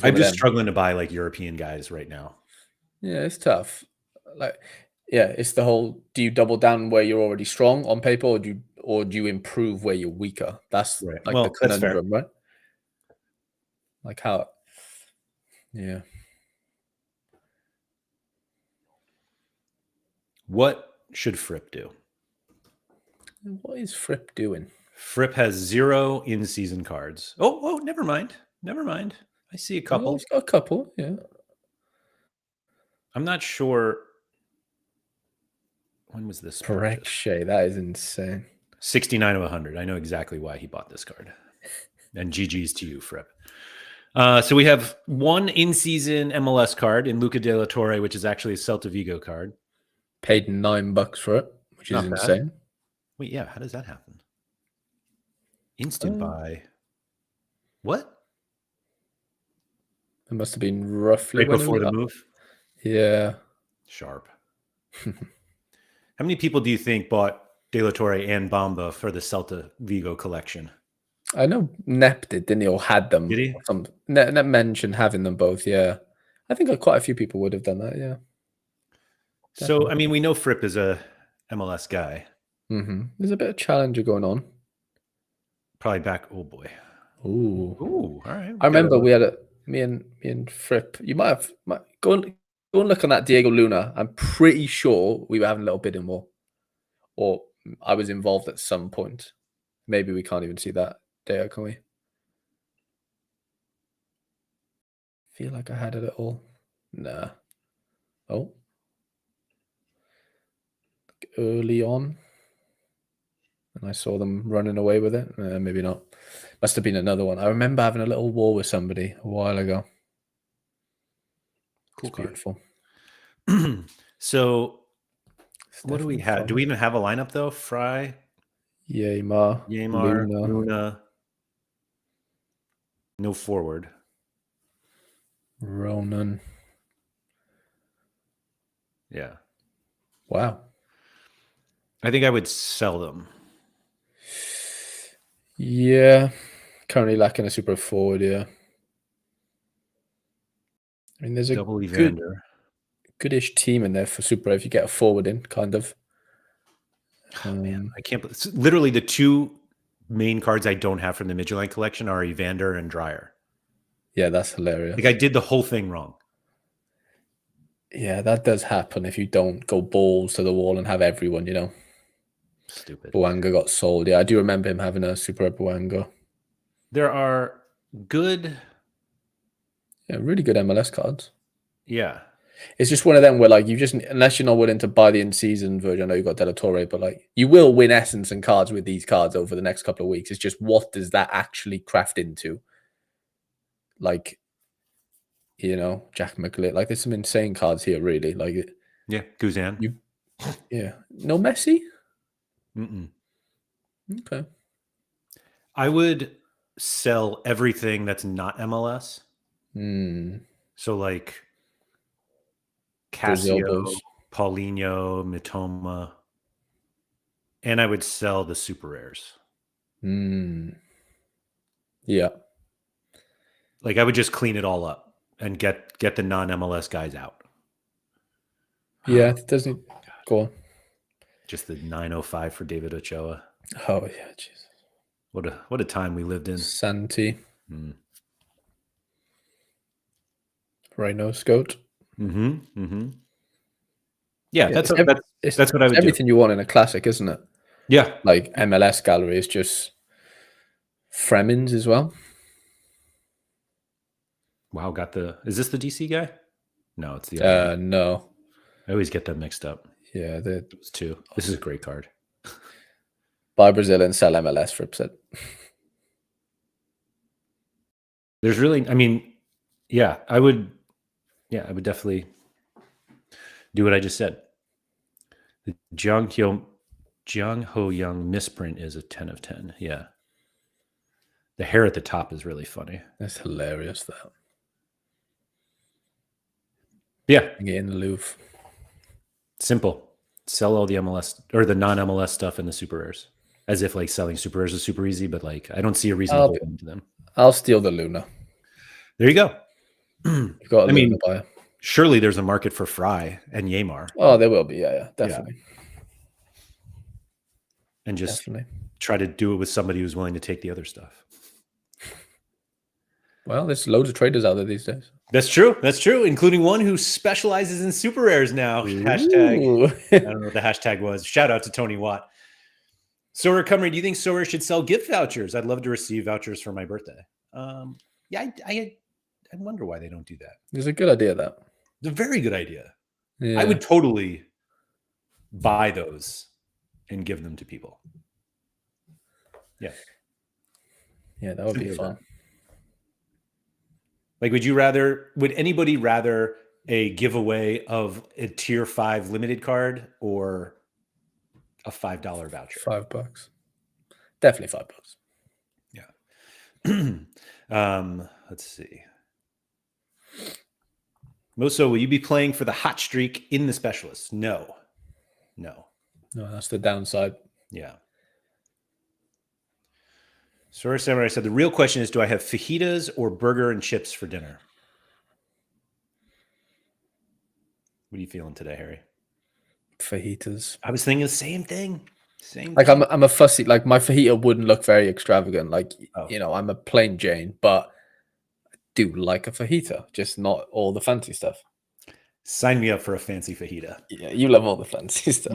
I'm just struggling to buy like European guys right now. Yeah, it's tough. Like, yeah, it's the whole, do you double down where you're already strong on paper or do you improve where you're weaker? That's right. like the conundrum, right? Like how, yeah. What should Fripp do? What is Fripp doing? Fripp has 0 in-season cards. Oh, never mind. I see a couple. He's got a couple, yeah. I'm not sure. When was this? Shay, that is insane. 69 of 100. I know exactly why he bought this card. And GG's to you, Fripp. So we have 1 in-season MLS card in Luca De La Torre, which is actually a Celta Vigo card. Paid $9 for it, which is insane. Wait, yeah. How does that happen? Instant buy. What? It must have been roughly right before the move. Yeah. Sharp. How many people do you think bought De La Torre and Bamba for the Celta Vigo collection? I know Nep didn't he? Or had them. Did he? Nep mentioned having them both, yeah. I think quite a few people would have done that, yeah. Definitely. So, I mean, we know Fripp is a MLS guy. There's a bit of Challenger going on. Probably back. Oh, boy. Ooh, all right. I remember we had me and Fripp. You might go and look on that Diego Luna. I'm pretty sure we were having a little bidding war, or I was involved at some point. Maybe we can't even see that. there, can we? Feel like I had a little. Nah. Oh. Early on. And I saw them running away with it. Maybe not. Must have been another one. I remember having a little war with somebody a while ago. Cool It's card. beautiful. So, It's what do we definitely have? fun. Do we even have a lineup though? Fry, Yamar, Luna, no forward. Ronan. Yeah. Wow. I think I would sell them. Yeah. Currently lacking a super forward, yeah. I mean, there's a Double Evander. goodish team in there for super if you get a forward in, kind of. Oh, man, I can't believe literally the two main cards I don't have from the Midtjylland collection are Evander and Dreyer. Yeah, that's hilarious. Like I did the whole thing wrong. Yeah, that does happen if you don't go balls to the wall and have everyone, you know. Stupid. Bouanga got sold. Yeah, I do remember him having a super Bouanga. There are good. Yeah, really good MLS cards. Yeah. It's just one of them where, like, you just, unless you're not willing to buy the in-season version, I know you got Della Torre, but, like, you will win essence and cards with these cards over the next couple of weeks. It's just, what does that actually craft into? Like, you know, Jack McLeod. Like, there's some insane cards here, really. Like, Yeah. Guzan. Yeah. No Messi? Mm-mm. Okay. I would sell everything that's not MLS. So like Casio, Paulinho, Mitoma, and I would sell the super rares. Yeah. Like I would just clean it all up and get the non-MLS guys out. Yeah, it doesn't go on. Just the 905 for David Ochoa. Oh yeah, Jesus. What a time we lived in. Santi. Rhino Scout. Yeah, that's what I would everything do. you want in a classic, isn't it? Yeah. Like MLS gallery is just Fremens as well. Wow, is this the DC guy? No, it's the other one. No. I always get them mixed up. Yeah, those two. This is a great card. Buy Brazil and sell MLS for upset. There's really, I mean, I would definitely do what I just said. The Jung Ho Young misprint is a 10 of 10. Yeah. The hair at the top is really funny. That's hilarious, that. Yeah. In the Louvre. Simple. Sell all the MLS or the non-MLS stuff in the super rares. As if like selling super rares is super easy, but like I don't see a reason to hold on to them. I'll steal the Luna. There you go. You've got a Luna buyer. Surely there's a market for Fry and Yamar. Oh, there will be. Yeah, definitely. Yeah. And just try to do it with somebody who's willing to take the other stuff. Well, there's loads of traders out there these days. That's true. That's true, including one who specializes in super rares now. Hashtag. I don't know what the hashtag was. Shout out to Tony Watt. Sorare Cumry, do you think Sorare should sell gift vouchers? I'd love to receive vouchers for my birthday. Yeah, I wonder why they don't do that. It's a good idea, that. It's a very good idea. Yeah. I would totally buy those and give them to people. Yeah. Yeah, that would be fun. Like, would anybody rather a giveaway of a tier 5 limited card or a $5 voucher? $5. Definitely $5. Yeah. Let's see. Moso, will you be playing for the hot streak in the specialists? No, that's the downside. Yeah. Sorare Samurai said, the real question is, do I have fajitas or burger and chips for dinner? What are you feeling today, Harry? Fajitas. I was thinking the same thing. Like, I'm a fussy, like, my fajita wouldn't look very extravagant. Like, you know, I'm a plain Jane, but I do like a fajita, just not all the fancy stuff. Sign me up for a fancy fajita. Yeah, you love all the fancy stuff.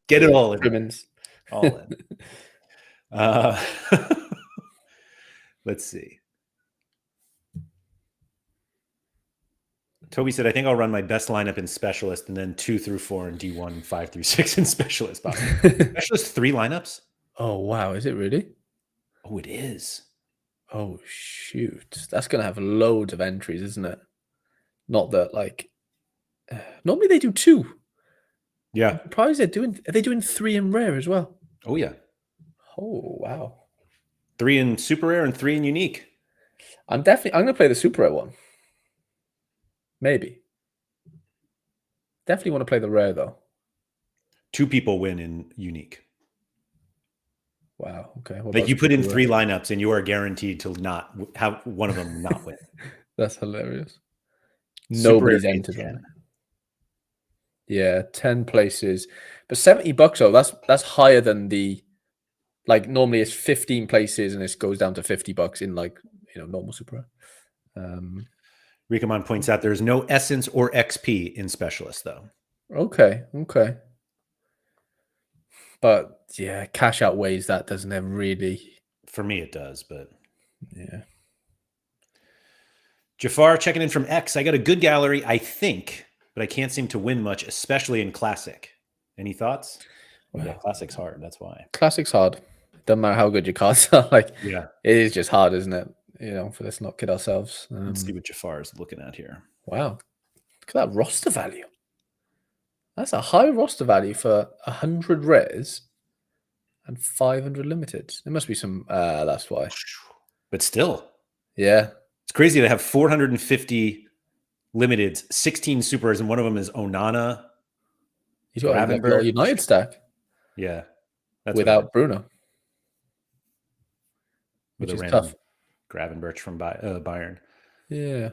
Get it all in. Ribbons. All in. Let's see. Toby said, I think I'll run my best lineup in Specialist and then 2 through 4 in D1 and 5 through 6 in Specialist. Specialist 3 lineups? Oh, wow. Is it really? Oh, it is. Oh, shoot. That's going to have loads of entries, isn't it? Not that, like... normally they do 2. Yeah. I'm surprised are they doing 3 in rare as well? Oh, yeah. Oh, wow. 3 in super rare and 3 in unique. I'm going to play the super rare one. Maybe. Definitely want to play the rare, though. 2 people win in unique. Wow. Okay. Like you put in 3 lineups and you are guaranteed to not have one of them not win. That's hilarious. Super Nobody's rare entered 10. on it. Yeah, 10 places. But $70 though, that's higher than the like normally it's 15 places and it goes down to $50 in like normal super. Rikamon points out there's no essence or XP in Specialist though. Okay. But yeah, cash outweighs that, doesn't it? Really. For me it does, but yeah. Jafar checking in from X. I got a good gallery, I think, but I can't seem to win much, especially in Classic. Any thoughts? Wow. Yeah, Classic's hard. That's why. Classic's hard. Doesn't matter how good your cards are. Like, yeah, it is just hard, isn't it? For let's not kid ourselves. Let's see what Jafar is looking at here. Wow, look at that roster value. That's a high roster value for 100 rares and 500 limited. There must be some. That's why. But still, yeah, it's crazy to have 450 limiteds, 16 supers, and one of them is Onana. He's got a little United stack. Yeah, that's without Bruno, which is tough. Gravenberch from Bayern. Yeah,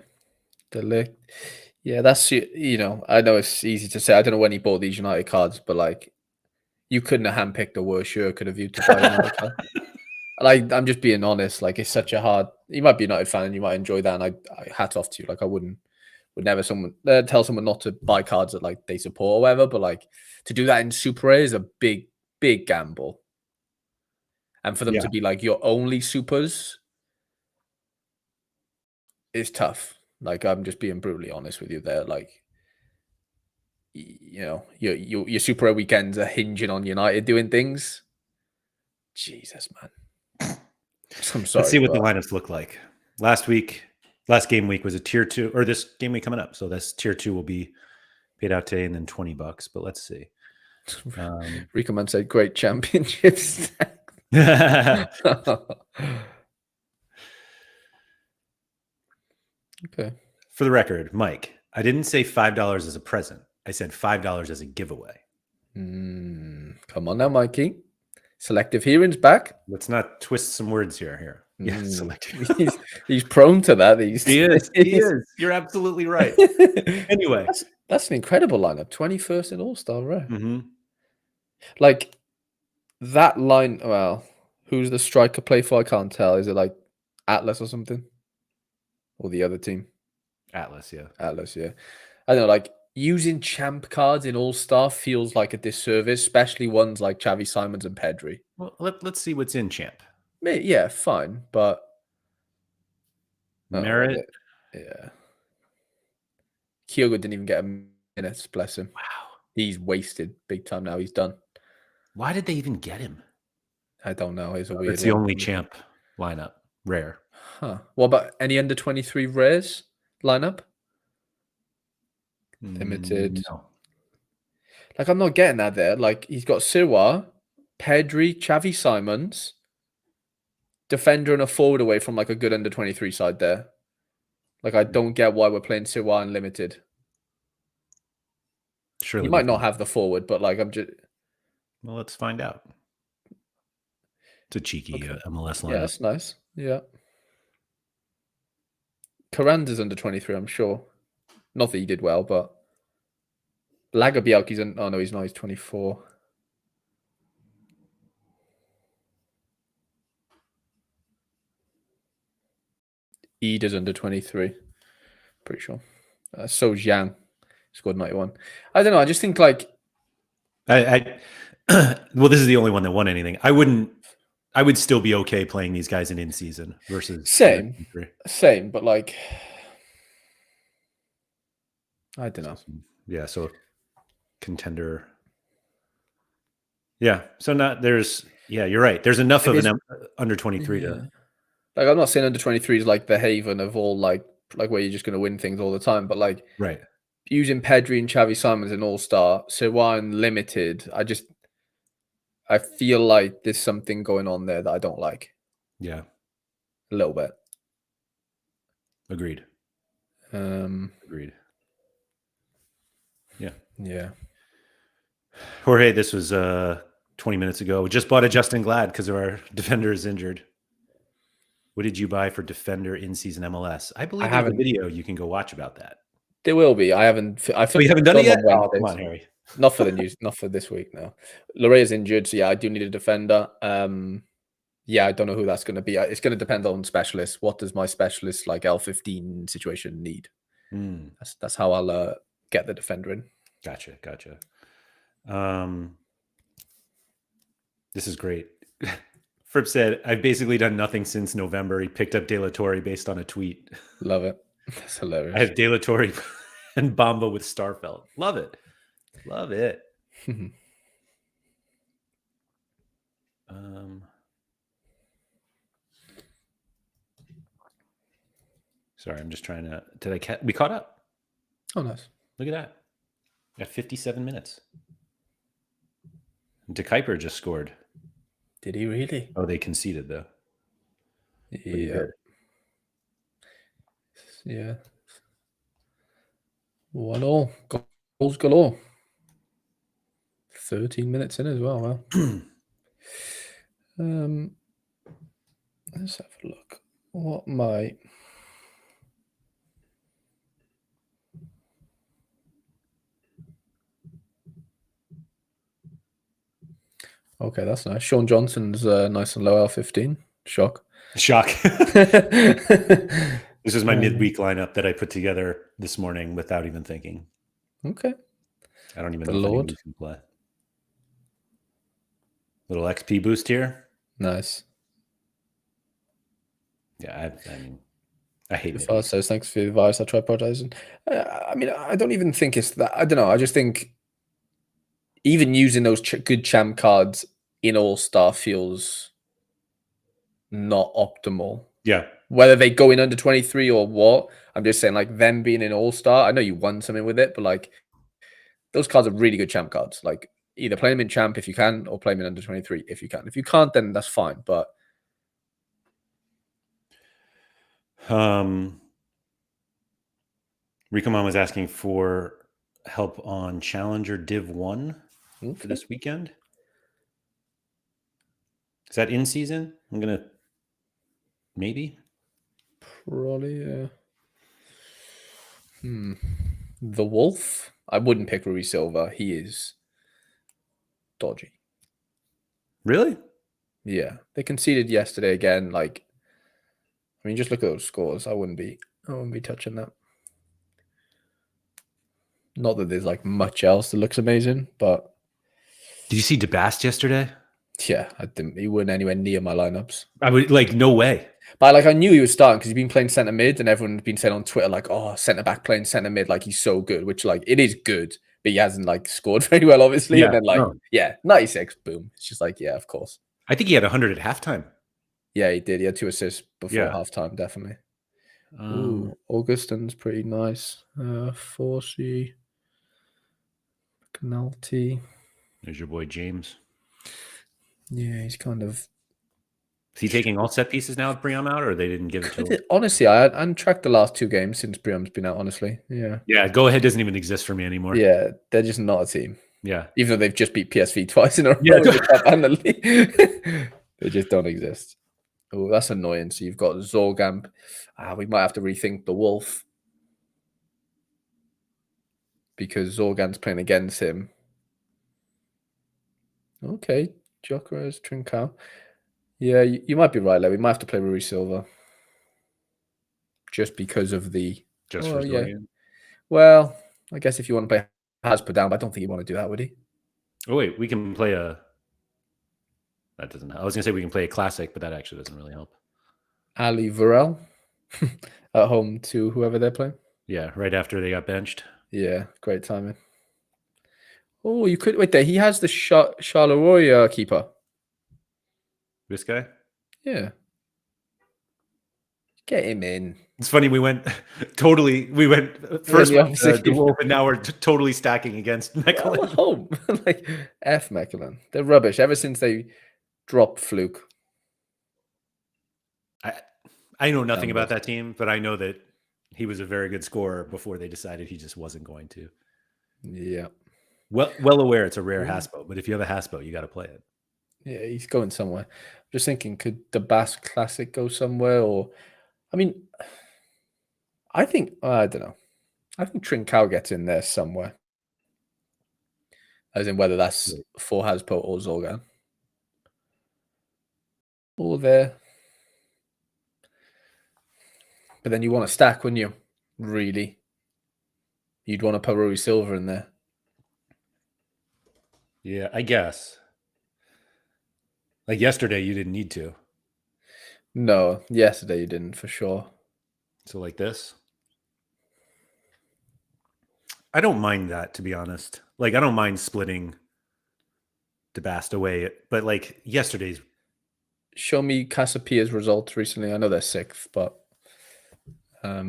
yeah, that's I know it's easy to say. I don't know when he bought these United cards, but like, you couldn't have handpicked a worse shirt, could have you, to buy another card. Like, I'm just being honest. Like, it's such a hard. You might be a United fan and you might enjoy that, and I hat off to you. Like, I would never tell someone not to buy cards that like they support or whatever, but like to do that in Super Rare is a big gamble, and for them to be like your only supers is tough. Like, I'm just being brutally honest with you there. Like, your Super Rare weekends are hinging on United doing things. Jesus, man. I'm sorry. Let's see what the lineups look like. Last game week was a tier 2, or this game week coming up. So this tier 2 will be paid out today and then $20. But let's see. Ricoman said, "Great championships." Okay. For the record, Mike, I didn't say $5 as a present. I said $5 as a giveaway. Come on now, Mikey. Selective hearing's back. Let's not twist some words here. Yeah, selective. he's prone to that. He is. You're absolutely right. Anyway, that's an incredible lineup. 21st in All-Star Rare. Mm-hmm. Like that line. Well, who's the striker play for? I can't tell. Is it like Atlas or something, or the other team? Atlas, yeah. I don't know. Like, using champ cards in All-Star feels like a disservice, especially ones like Xavi Simons and Pedri. Well, let's see what's in champ. Yeah, fine, but merit. Yeah. Kyogo didn't even get a minute, bless him. Wow. He's wasted big time now. He's done. Why did they even get him? I don't know. It's a weird. It's the only champ lineup. Rare. Huh. What about any under 23 rares lineup? Limited. No. Like, I'm not getting that there. Like, he's got Sirwa, Pedri, Xavi Simons, defender and a forward away from like a good under 23 side there. Like, I don't get why we're playing Sirwa unlimited. Surely he might not have the forward, but like, I'm just. Well, let's find out. It's a cheeky MLS lineup. Yeah, that's nice. Yeah. Caranda's under 23, I'm sure. Not that he did well, but Lagerbielke's oh no, he's not. He's 24. Ida's under 23. Pretty sure. So Zhang scored 91. I don't know. I just think like well, this is the only one that won anything. I I would still be okay playing these guys in season versus Same. under 23. Same, but like, I don't know. Yeah, so contender. Yeah, so not there's. Yeah, you're right. There's enough Like of an under 23 yeah. to. Like, I'm not saying under 23 is like the haven of all like where you're just going to win things all the time, but like Right. using Pedri and Xavi Simons an all-star, Sirwan limited, I feel like there's something going on there that I don't like. Yeah. A little bit. Agreed. Agreed. Yeah. Yeah. Jorge, this was 20 minutes ago. We just bought a Justin Glad because of our defender is injured. What did you buy for defender in season MLS? I believe there's a video you can go watch about that. There will be. I haven't. We haven't done it yet. Oh, come on, Harry. Not for the news. Not for this week. No. Lorea's injured, so yeah, I do need a defender. Yeah, I don't know who that's going to be. It's going to depend on specialists. What does my specialist like L15 situation need? That's how I'll get the defender in. Gotcha. This is great. Fripp said, I've basically done nothing since November. He picked up De La Torre based on a tweet. Love it. That's hilarious. I have De La Torre and Bamba with Starfelt. Love it. Sorry, I'm just trying to. We caught up. Oh, nice. Look at that. Got 57 minutes. De Kuiper just scored. Did he really? Oh, they conceded though. Yeah. Yeah. 1-1. Goals galore. 13 minutes in as well. Wow. Let's have a look. What might... Okay, that's nice. Sean Johnson's nice and low L15. Shock. This is my midweek lineup that I put together this morning without even thinking. Okay. I don't even know if anyone can play. Little XP boost here. Nice. Yeah, I hate it. Says thanks for the advice. I try prioritizing. I mean, I don't even think it's that. I don't know. I just think even using those good champ cards in All-Star feels not optimal. Yeah. Whether they go in under 23 or what, I'm just saying, like, them being an All-Star, I know you won something with it, but like, those cards are really good champ cards. Like, either play them in champ if you can, or play them in under 23 if you can. If you can't, then that's fine. But Ricoman was asking for help on Challenger Div 1 for this weekend. Is that in season? I'm gonna maybe. Probably, yeah. The Wolf? I wouldn't pick Rui Silva. He is dodgy. Really? Yeah. They conceded yesterday again. Like, I mean, just look at those scores. I wouldn't be touching that. Not that there's like much else that looks amazing, but did you see DeBast yesterday? Yeah, he wasn't anywhere near my lineups. I would no way. But like I knew he was starting because he's been playing centre mid, and everyone's been saying on Twitter like, "Oh, centre back playing centre mid, like he's so good." Which like it is good, but he hasn't like scored very well, obviously. Yeah, and then like 96, boom. It's just like of course. I think he had 100 at halftime. Yeah, he did. He had 2 assists before halftime, definitely. Augustine's pretty nice. Forsey, McNulty. There's your boy James. Yeah, he's kind of. Is he taking all set pieces now with Briam out, or they didn't give it to him? Honestly, I hadn't tracked the last 2 games since Briam's been out, honestly. Yeah. Yeah, Go Ahead doesn't even exist for me anymore. Yeah, they're just not a team. Yeah. Even though they've just beat PSV twice in a row in the cup and the league. They just don't exist. Oh, that's annoying. So you've got Zorgamp. We might have to rethink the Wolf. Because Zorgan's playing against him. Okay. Jokeres, Trincao. Yeah, you might be right, Leo. We might have to play Rui Silva. Just because of the... Just for Zorgan? Yeah. Well, I guess if you want to play Hasper down, but I don't think you want to do that, would he? Oh, wait. We can play a... That doesn't. I was gonna say we can play a classic, but that actually doesn't really help. Ali Varel at home to whoever they're playing. Yeah, right after they got benched. Yeah, great timing. Oh, you could wait there. He has the Charleroi keeper. This guy. Yeah, get him in. It's funny. We went totally. We went first the with opposite. the Wolf, and now we're totally stacking against Well, Mechelen. home. Like F Mechelen. They're rubbish ever since they dropped Fluke. I know nothing about that team, but I know that he was a very good scorer before they decided he just wasn't going to. Yeah. Well aware it's a rare Haspo, but if you have a Haspo, you got to play it. Yeah, he's going somewhere. I'm just thinking, could the Basque Classic go somewhere? Or, I mean, I think, I don't know. I think Trincao gets in there somewhere. As in whether that's for Haspo or Zorgan. Or there. But then you want to stack, wouldn't you? Really? You'd want to put Rory Silver in there. Yeah, I guess. Like yesterday, you didn't need to. No, yesterday you didn't, for sure. So like this. I don't mind that, to be honest. Like, I don't mind splitting DeBast away, but like yesterday's. Show me Casapia's results recently. I know they're 6th, but I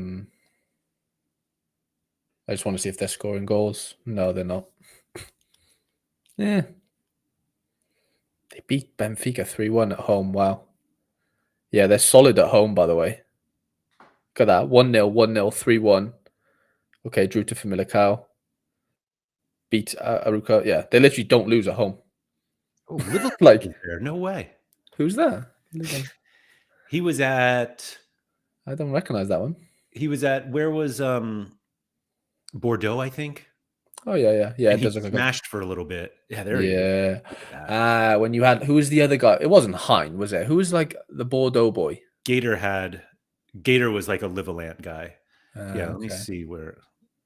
just want to see if they're scoring goals. No, they're not. Yeah. They beat Benfica 3-1 at home. Wow. Yeah, they're solid at home, by the way. Look at that. 1-0, 1-0, 3-1. Okay, drew to Famalicão. Beat Aruca. Yeah, they literally don't lose at home. Oh, Liverpool like, is there. No way. Who's that? He was at. I don't recognize that one. He was at, where was Bordeaux, I think. Oh yeah. And it he does look smashed for a little bit. Yeah, there he is. Yeah. When you had, who was the other guy? It wasn't Hein, was it? Who was like the Bordeaux boy? Gator was like a Livalant guy. Yeah, let me see where.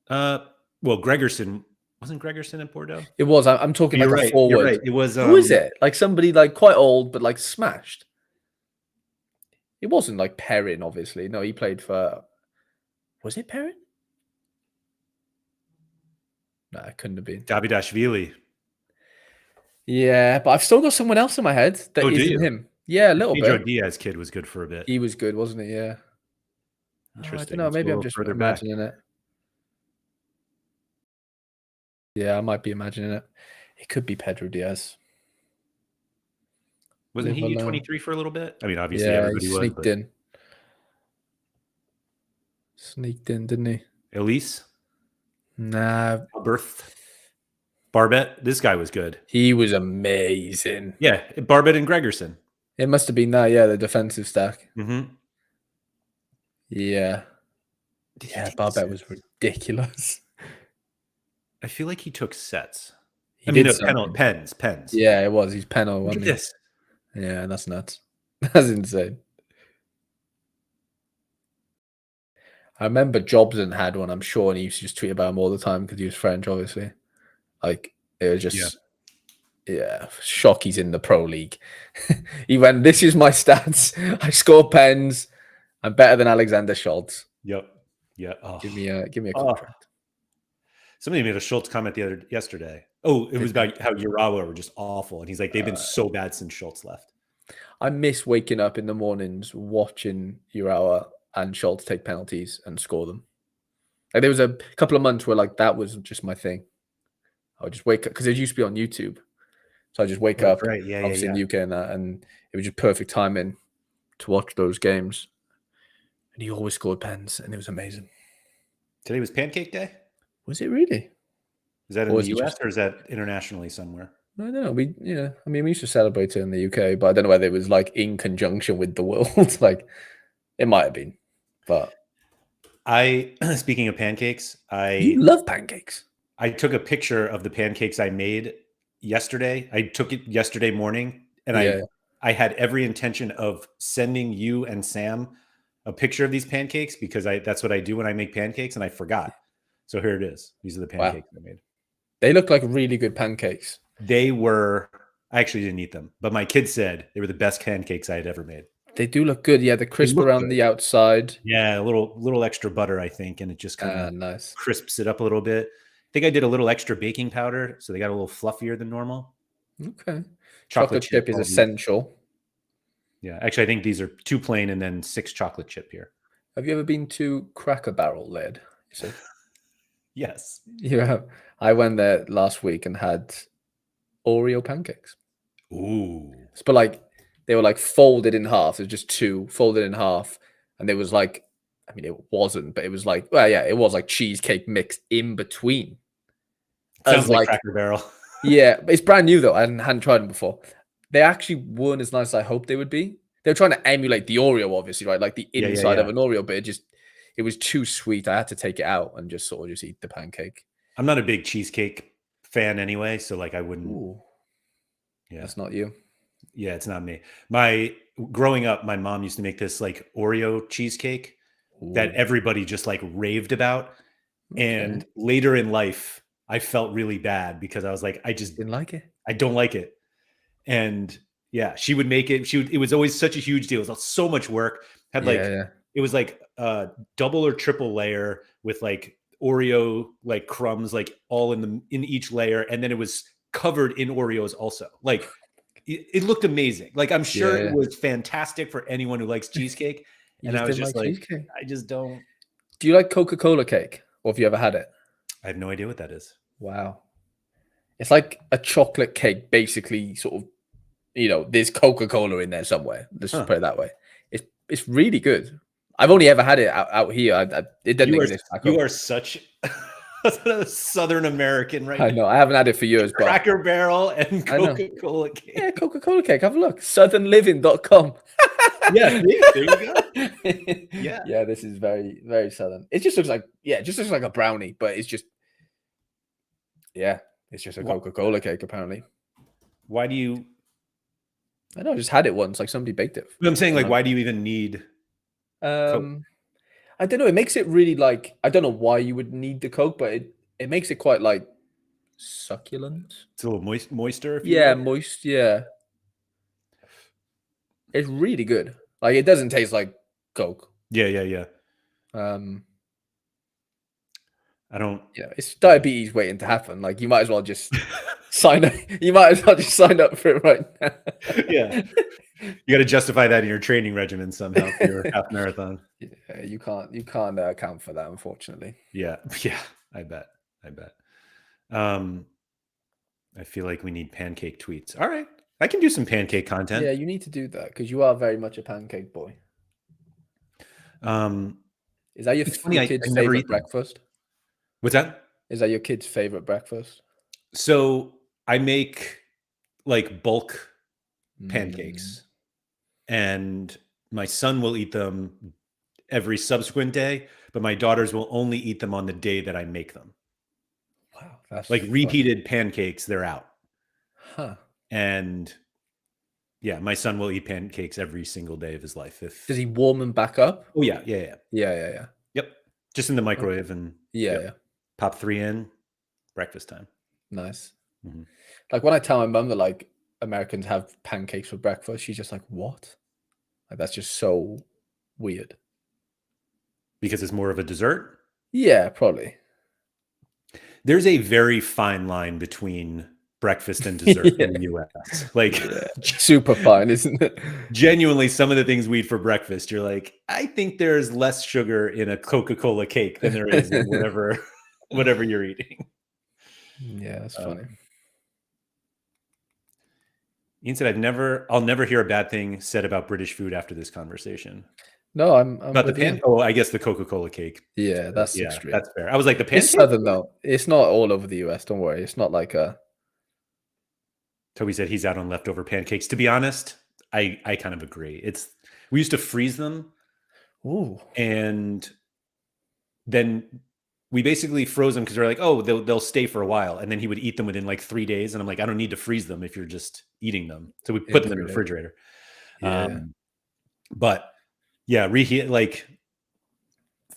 Well, Gregerson. Wasn't Gregerson at Bordeaux? It was. I'm talking like a forward. You're right. It was. Who is it? Like somebody like quite old, but like smashed. It wasn't like Perrin, obviously. No, he played for. Was it Perrin? No, it couldn't have been. Davidashvili. Yeah, but I've still got someone else in my head that isn't him. Yeah, a little Pedro bit. Diaz kid was good for a bit. He was good, wasn't he? Yeah. Interesting. I don't know. Maybe I'm just imagining it. Yeah, I might be imagining it. It could be Pedro Diaz. Wasn't he 23 for a little bit? I mean, obviously everybody was. Sneaked in, didn't he? Elise? Nah. Barbet? This guy was good. He was amazing. Yeah, Barbet and Gregerson. It must have been that, yeah, the defensive stack. Mm-hmm. Yeah. Yeah, Barbet was ridiculous. I feel like he took sets. Pens. Yeah, it was. He's penal. Look at this. Yeah, that's nuts. That's insane. I remember Jobson had one, I'm sure, and he used to just tweet about him all the time because he was French, obviously. Like, it was just, shock he's in the Pro League. He went, this is my stats. I score pens. I'm better than Alexander Schultz. Yep. Yeah. Oh. Give me a contract. Somebody made a Schultz comment yesterday. Oh, it was about how Urawa were just awful. And he's like, they've been so bad since Schultz left. I miss waking up in the mornings watching Urawa and Schultz take penalties and score them. Like, there was a couple of months where like that was just my thing. I would just wake up because it used to be on YouTube. So I just wake up, obviously in the UK and it was just perfect timing to watch those games. And he always scored pens and it was amazing. Today was Pancake Day? Was it really? Is that in the US or is that internationally somewhere? I don't know. We used to celebrate it in the UK, but I don't know whether it was like in conjunction with the world. Like, it might have been, but speaking of pancakes, you love pancakes. I took a picture of the pancakes I made yesterday. I took it yesterday morning, and I had every intention of sending you and Sam a picture of these pancakes because that's what I do when I make pancakes, and I forgot. So here it is. These are the pancakes I made. They look like really good pancakes. They were I actually didn't eat them, but my kids said they were the best pancakes I had ever made. They do look good. Yeah, the They crisp look around good. the outside. Yeah, a little extra butter, I think, and it just kind of Nice. crisps it up a little bit. I think I did a little extra baking powder, so they got a little fluffier than normal. Okay. Chocolate Chocolate chip, chip is all these. essential. Yeah, actually, I think these are 2 plain and then 6 chocolate chip here. Have you ever been to Cracker Barrel, Laird? You said Yes. you have. I went there last week and had Oreo pancakes. Ooh. But like they were like folded in half. There's just two folded in half, and there was like, I mean, it wasn't, but it was like, well, yeah, it was like cheesecake mixed in between. Sounds As like like, Cracker Barrel. yeah, it's brand new though. I hadn't tried them before. They actually weren't as nice as I hoped they would be. They were trying to emulate the Oreo, obviously, right? Like the Yeah, yeah, inside yeah. of an Oreo, but it was too sweet. I had to take it out and just sort of just eat the pancake. I'm not a big cheesecake fan anyway, so like I wouldn't. Ooh, Yeah, that's not you. yeah, it's not me. Growing up, my mom used to make this like Oreo cheesecake that Ooh, everybody just like raved about. okay. And later in life, I felt really bad because I was like, Didn't like it. I don't like it. And yeah, she would make it. It was always such a huge deal. It was so much work. Had Yeah, like, yeah. it was like double or triple layer with like Oreo like crumbs, like all in each layer. And then it was covered in Oreos also. Like it looked amazing. Like I'm sure it Yeah. was fantastic for anyone who likes cheesecake. You And I just was didn't just like like, cheesecake. I just don't. Do you like Coca-Cola cake? Or have you ever had it? I have no idea what that is. Wow. It's like a chocolate cake, basically, sort of, there's Coca-Cola in there somewhere. Let's just Huh. put it that way. It's really good. I've only ever had it out here. It doesn't exist back You home. are such a Southern American right I now. know. I haven't had it for years, but Cracker Barrel and I know. Coca-Cola Yeah, cake. Coca-Cola cake. Have a look. Southernliving.com. Yeah, see? There you go. Yeah. Yeah, this is very, very southern. It just looks like, it just looks like a brownie, but it's just, it's just a Coca-Cola cake, apparently. Why do you? I know, I just had it once, like somebody baked it. I'm saying, like, why do you even need Coke? I don't know. It makes it really like, I don't know why you would need the Coke, but it makes it quite like succulent. It's a little moister, if you Yeah, will. moist. Yeah. It's really good. Like it doesn't taste like Coke. Yeah, yeah, yeah. I don't. Yeah, it's diabetes waiting to happen. Like you might as well just sign up. You might as well just sign up for it right now. Yeah, you got to justify that in your training regimen somehow for your half marathon. Yeah, you can't account for that, unfortunately. Yeah, yeah. I bet. I feel like we need pancake tweets. All right, I can do some pancake content. Yeah, you need to do that because you are very much a pancake boy. Is that your kid's favorite breakfast? What's that? Is that your kid's favorite breakfast? So I make like bulk pancakes, and my son will eat them every subsequent day, but my daughters will only eat them on the day that I make them. Wow, that's like reheated pancakes, they're out. Huh. And yeah, my son will eat pancakes every single day of his life. Does he warm them back up? Oh yeah, yeah. Yep. Just in the microwave and pop 3 in, breakfast time. Nice. Mm-hmm. Like when I tell my mum that like Americans have pancakes for breakfast, she's just like, "What?" Like that's just so weird. Because it's more of a dessert? Yeah, probably. There's a very fine line between breakfast and dessert in the US. Like super fine, isn't it? Genuinely, some of the things we eat for breakfast, you're like, I think there's less sugar in a Coca-Cola cake than there is in whatever you're eating. Yeah, that's funny. Ian said, I'll never hear a bad thing said about British food after this conversation. No, I'm about the pan. Oh, I guess the Coca-Cola cake. Yeah, that's extreme. That's fair. I was like the pancake. It's southern though. It's not all over the US. Don't worry. It's not like a. Toby said he's out on leftover pancakes. To be honest, I kind of agree. We used to freeze them. Ooh. And then we basically froze them because we're like, oh, they'll stay for a while. And then he would eat them within like 3 days. And I'm like, I don't need to freeze them if you're just eating them. So we put them in the refrigerator. Yeah. But yeah, reheat like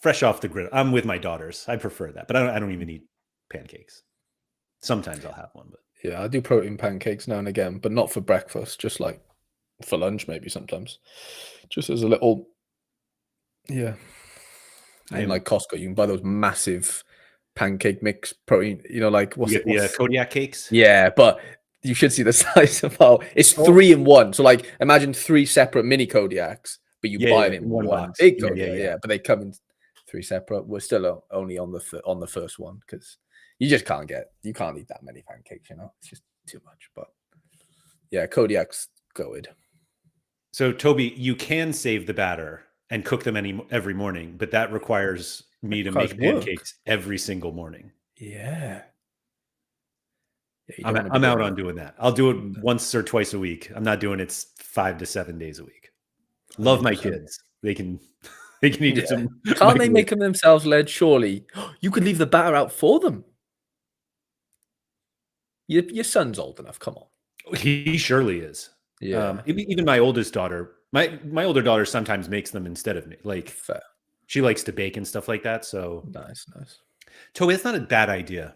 fresh off the grill. I'm with my daughters. I prefer that, but I don't even eat pancakes. Sometimes I'll have one, but Yeah, I do protein pancakes now and again, but not for breakfast, just like for lunch maybe sometimes. Just as a little yeah. In And like Costco, you can buy those massive pancake mix protein, like you get the Kodiak cakes. yeah, but you should see the size of how it's Oh, 3 in 1. So like imagine 3 separate mini Kodiaks, but you yeah, buy yeah, them in in one one box. big Yeah, yeah, Kodiak. yeah. Yeah, but they come in 3 separate. We're still only on the first one because you just can't eat that many pancakes, It's just too much. But yeah, Kodiak's good. So Toby, you can save the batter and cook them every morning, but that requires me to Requires make work. pancakes every single morning. Yeah. Yeah, you I'm don't want to be I'm out doing on that. doing that. I'll do it Mm, once or twice a week. I'm not doing it 5 to 7 days a week. Love my 100%. kids. They can they can eat Yeah. some Can't they microwave. make them themselves, Led? Surely. You could leave the batter out for them. Your son's old enough. Come on. He surely is. Yeah. Even my oldest daughter, my older daughter sometimes makes them instead of me. Like Fair. she likes to bake and stuff like that. So Nice, nice. Toby, it's not a bad idea.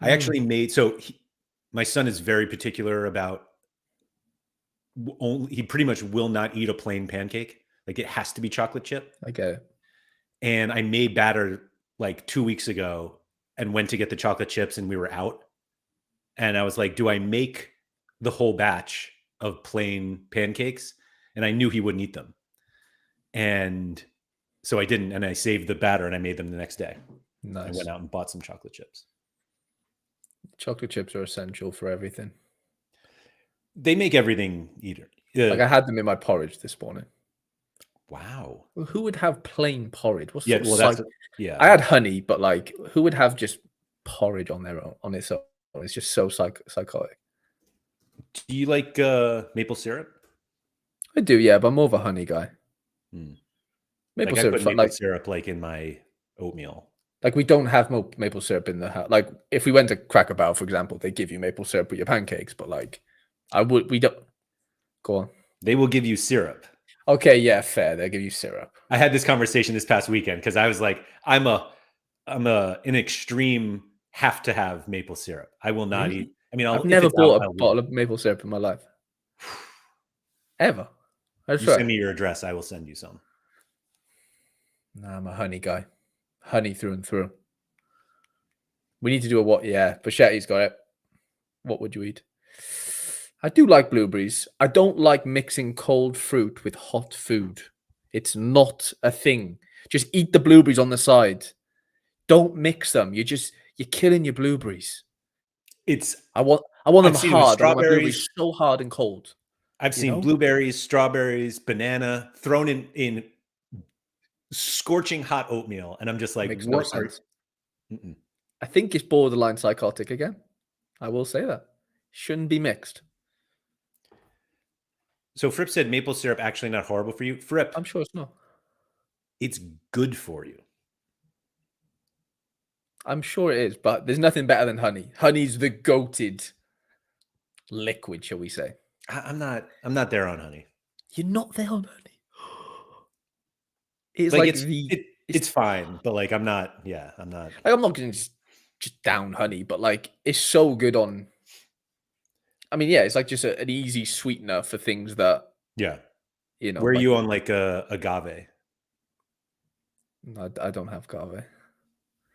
I Mm, actually my son is very particular about he pretty much will not eat a plain pancake. Like it has to be chocolate chip. I get it. And I made batter like 2 weeks ago and went to get the chocolate chips and we were out. And I was like, do I make the whole batch of plain pancakes? And I knew he wouldn't eat them. And so I didn't. And I saved the batter and I made them the next day. I Nice. went out and bought some chocolate chips. Chocolate chips are essential for everything. They make everything eater. Like I had them in my porridge this morning. Wow. Well, who would have plain porridge? What Yeah. sort of Well, that's yeah. I had honey, but like, who would have just porridge on their own on its own? It's just so psychotic. Do you like maple syrup? I do, yeah, but I'm more of a honey guy. Hmm. Maple Like I syrup's put fun. maple syrup like in my oatmeal. Like we don't have maple syrup in the house. Like if we went to Cracker Barrel, for example, they give you maple syrup with your pancakes. But like, we don't. Go on. They will give you syrup. Okay, yeah, fair. They give you syrup. I had this conversation this past weekend because I was like, I'm an extreme have to have maple syrup. I will not Really? eat. I mean, I've if never it's out, bought a I'll eat bottle it. of maple syrup in my life. Ever. I You swear. send me your address, I will send you some. Nah, I'm a honey guy. Honey through and through. We need to do a what? Yeah, Bachetti's got it. What would you eat? I do like blueberries. I don't like mixing cold fruit with hot food. It's not a thing. Just eat the blueberries on the side. Don't mix them. You're killing your blueberries. I want them I've seen it with hard. I want my strawberries. blueberries so hard and cold. I've You seen know? blueberries, strawberries, banana thrown in scorching hot oatmeal, and I'm just like, Makes no what are? sense. Mm-mm. I think it's borderline psychotic again. I will say that. Shouldn't be mixed. So Fripp said maple syrup actually not horrible for you. Fripp, I'm sure it's not. it's good for you. I'm sure it is, but there's nothing better than honey. Honey's the goated liquid, shall we say? I'm not there on honey. You're not there on honey. It's Like like it's fine, but like I'm not. Yeah, I'm not. like I'm not going to just down honey, but like it's so good on. I mean, yeah, it's like just an easy sweetener for things that Yeah. Where are like you on like agave? I don't have agave.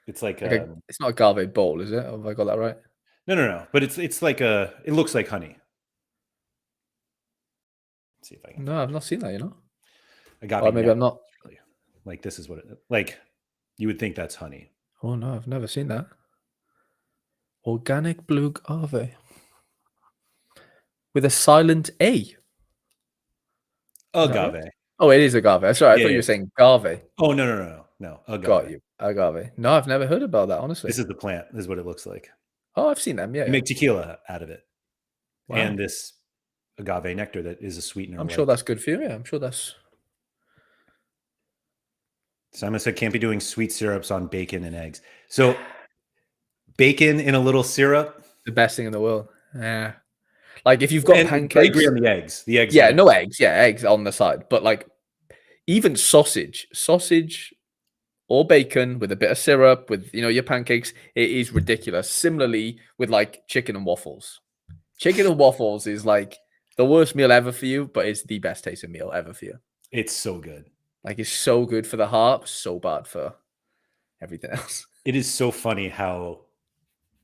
It's like It's not agave bowl, is it? Have I got that right? no. But it's like it looks like honey. Let's see if I can. No, I've not seen that. Agave. Or maybe I'm not. Really, like this is what it like. You would think that's honey. Oh no, I've never seen that. Organic blue agave with a silent A. Agave. Right? Oh, it is agave. Sorry, I thought you were saying agave. Oh no. Agave. Got you. Agave. No, I've never heard about that, honestly. This is the plant. This is what it looks like. Oh, I've seen them. Yeah. You make tequila out of it, Wow. and this agave nectar that is a sweetener. I'm sure that's good for you. Yeah, I'm sure that's. Simon said can't be doing sweet syrups on bacon and eggs. So bacon in a little syrup, The best thing in the world. Yeah. Like if you've got pancakes. I agree on the eggs. The eggs. Yeah, no eggs. Yeah, eggs on the side. But like even sausage or bacon with a bit of syrup with your pancakes. It is ridiculous. Similarly with like chicken and waffles. Chicken and waffles is like the worst meal ever for you, but it's the best tasting meal ever for you. It's so good. Like it's so good for the heart, so bad for everything else. It is so funny how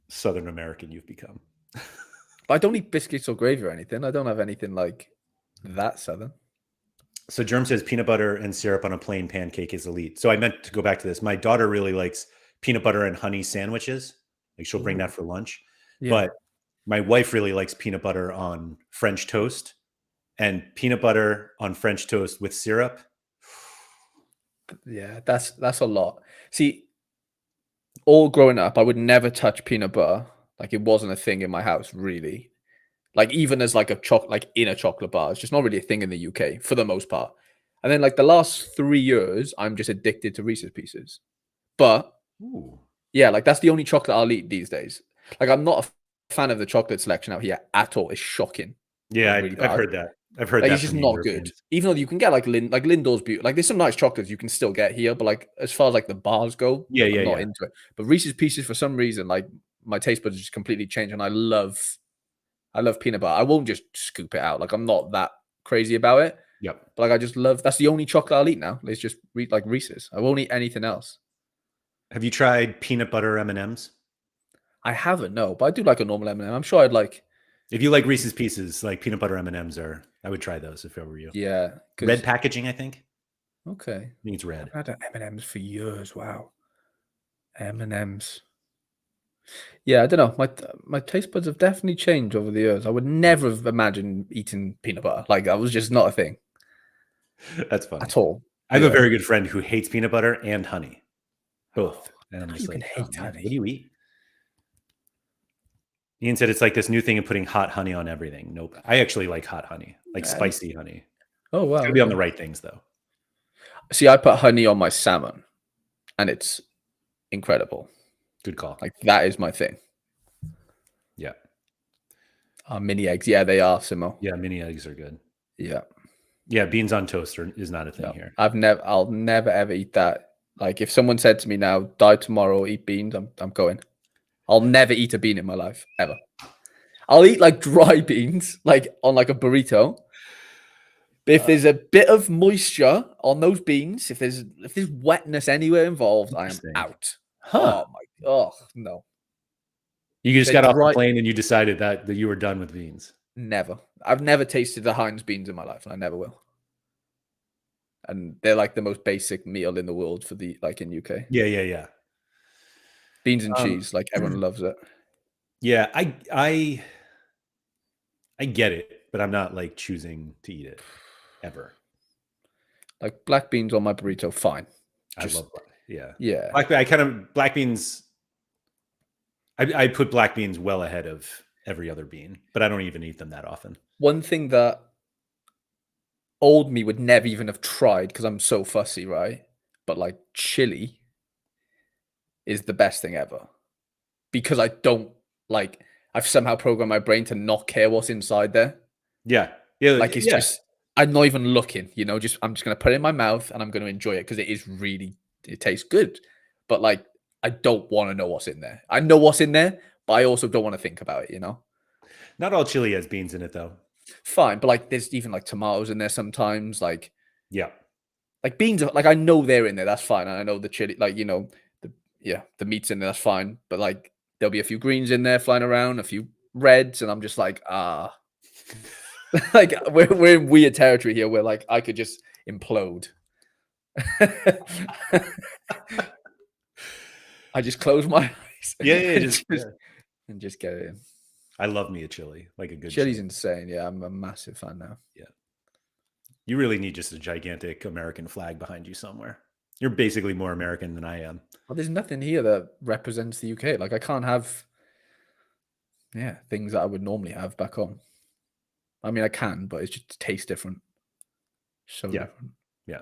Southern American you've become. But I don't eat biscuits or gravy or anything. I don't have anything like that Southern. So Germ says peanut butter and syrup on a plain pancake is elite. So I meant to go back to this. My daughter really likes peanut butter and honey sandwiches. Like she'll bring that for lunch. Yeah. But my wife really likes peanut butter on French toast, and peanut butter on French toast with syrup. Yeah, that's a lot. See, all growing up, I would never touch peanut butter. Like it wasn't a thing in my house, really. Like even as like in a chocolate bar, it's just not really a thing in the UK for the most part. And then like the last 3 years, I'm just addicted to Reese's Pieces. But Ooh. yeah, like that's the only chocolate I'll eat these days. Like I'm not a fan of the chocolate selection out here at all. It's shocking. Yeah, Like, really I've bad. heard that. I've heard Like that it's just from not Europeans. good. Even though you can get like Lindor's beauty. Like there's some nice chocolates you can still get here, but like as far as like the bars go, I'm not into it. But Reese's Pieces for some reason, like my taste buds just completely changed, and I love peanut butter. I won't just scoop it out. Like I'm not that crazy about it. Yep. But like I just love. That's the only chocolate I'll eat now. It's just like Reese's. I won't eat anything else. Have you tried peanut butter M&Ms? I haven't, no, but I do like a normal M&M. I'm sure I'd like. If you like Reese's Pieces, like peanut butter M&Ms I would try those if I were you. Yeah. Red packaging, I think. Okay. I think it's red. I've had M&Ms for years. Wow. M&Ms. Yeah, I don't know. My taste buds have definitely changed over the years. I would never have imagined eating peanut butter. Like that was just not a thing. That's funny. At all. I have a very good friend who hates peanut butter and honey. Both. And I'm just you like, can hate honey. What do you eat? Ian said it's like this new thing of putting hot honey on everything. Nope. I actually like hot honey, like spicy honey. Oh, wow. It's gotta be on the right things though. See, I put honey on my salmon and it's incredible. Good call. Like that is my thing. Yeah. Mini eggs. Yeah, they are, Simo. Yeah, mini eggs are good. Yeah. Yeah, beans on toast is not a thing here. I'll never ever eat that. Like if someone said to me now, die tomorrow, eat beans, I'm going. I'll never eat a bean in my life, ever. I'll eat like dry beans, like on like a burrito. But if there's a bit of moisture on those beans, if there's wetness anywhere involved, I am out. Huh. No. You just got off the plane and you decided that you were done with beans. Never. I've never tasted the Heinz beans in my life, and I never will. And they're like the most basic meal in the world for the like in UK. Yeah. Beans and cheese, like everyone loves it. Yeah, I get it, but I'm not like choosing to eat it ever. Like black beans on my burrito, fine. I love yeah. Black beans. I put black beans well ahead of every other bean, but I don't even eat them that often. One thing that old me would never even have tried because I'm so fussy, right? But like chili is the best thing ever because I don't like. I've somehow programmed my brain to not care what's inside there. Yeah. Like it's just I'm not even looking. I'm just gonna put it in my mouth and I'm gonna enjoy it because it tastes good. But like I don't want to know what's in there. I know what's in there, but I also don't want to think about it. Not all chili has beans in it though. Fine, but like there's even like tomatoes in there sometimes. Like yeah, like beans are like I know they're in there. That's fine. And I know the chili, like the meat's in there. That's fine. But like there'll be a few greens in there flying around, a few reds, and I'm just like like we're in weird territory here where like I could just implode. I just close my eyes. And just get it in. I love me a chili, like a good chili's insane. Yeah, I'm a massive fan now. Yeah. You really need just a gigantic American flag behind you somewhere. You're basically more American than I am. Well, there's nothing here that represents the UK. Like I can't have things that I would normally have back home. I mean, I can, but it just tastes different. So different. Yeah.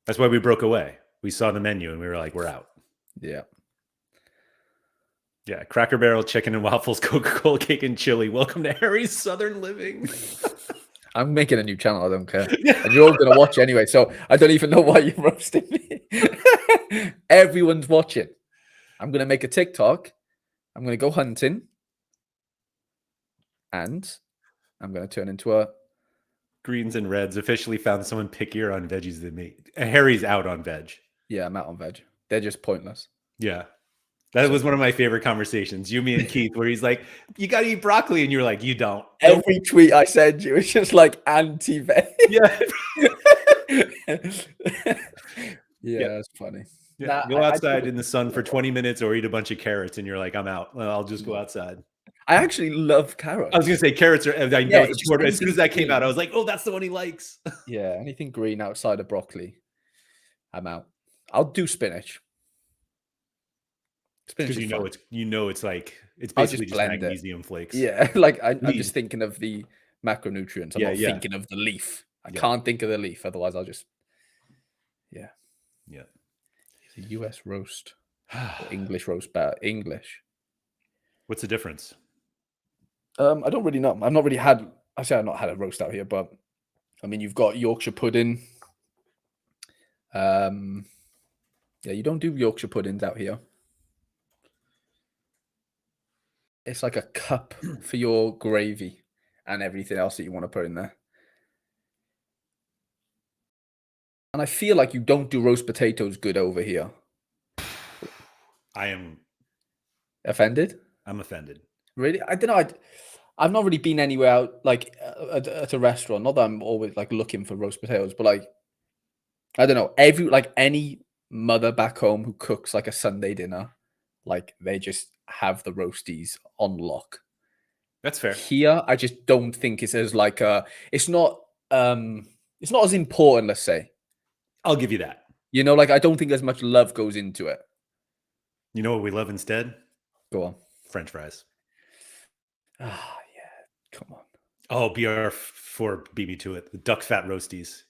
That's why we broke away. We saw the menu and we were like, we're out. Yeah. Yeah. Cracker Barrel, chicken and waffles, Coca-Cola cake and chili. Welcome to Harry's Southern Living. I'm making a new channel. I don't care. And you're all going to watch anyway. So I don't even know why you're roasting me. Everyone's watching. I'm going to make a TikTok. I'm going to go hunting. And I'm going to turn into a... Greens and reds officially found someone pickier on veggies than me. Harry's out on veg. Yeah, I'm out on veg. They're just pointless. Yeah. That was one of my favorite conversations. You, me, and Keith, where he's like, you got to eat broccoli. And you're like, you don't. Every tweet I send you is just like anti-veg. Yeah. Yeah, that's funny. Yeah. Go outside in the sun for 20 minutes or eat a bunch of carrots. And you're like, I'm out. Well, I'll just go outside. I actually love carrots. I was going to say carrots are, I know it's short. As soon as that came out, I was like, oh, that's the one he likes. Yeah, anything green outside of broccoli, I'm out. I'll do spinach. Because you know it's like it's basically just magnesium flakes. Yeah, like I'm just thinking of the macronutrients. I'm not thinking of the leaf. I can't think of the leaf, otherwise I'll just yeah. It's a US roast. English roast better. English. What's the difference? I don't really know. I've not really had. I say I've not had a roast out here, but I mean you've got Yorkshire pudding. Yeah, you don't do Yorkshire puddings out here. It's like a cup for your gravy and everything else that you want to put in there. And I feel like you don't do roast potatoes good over here. I am offended. I'm offended. Really? I don't know. I've not really been anywhere out like at a restaurant. Not that I'm always like looking for roast potatoes, but like I don't know. Any mother back home who cooks like a Sunday dinner, like they just have the roasties on lock. That's fair. Here, I just don't think it's as like it's not as important, let's say. I'll give you that. You know, like I don't think as much love goes into it. You know what we love instead? Go on. French fries. Ah, yeah. Come on. Oh, BR4 beat me to it. The duck fat roasties.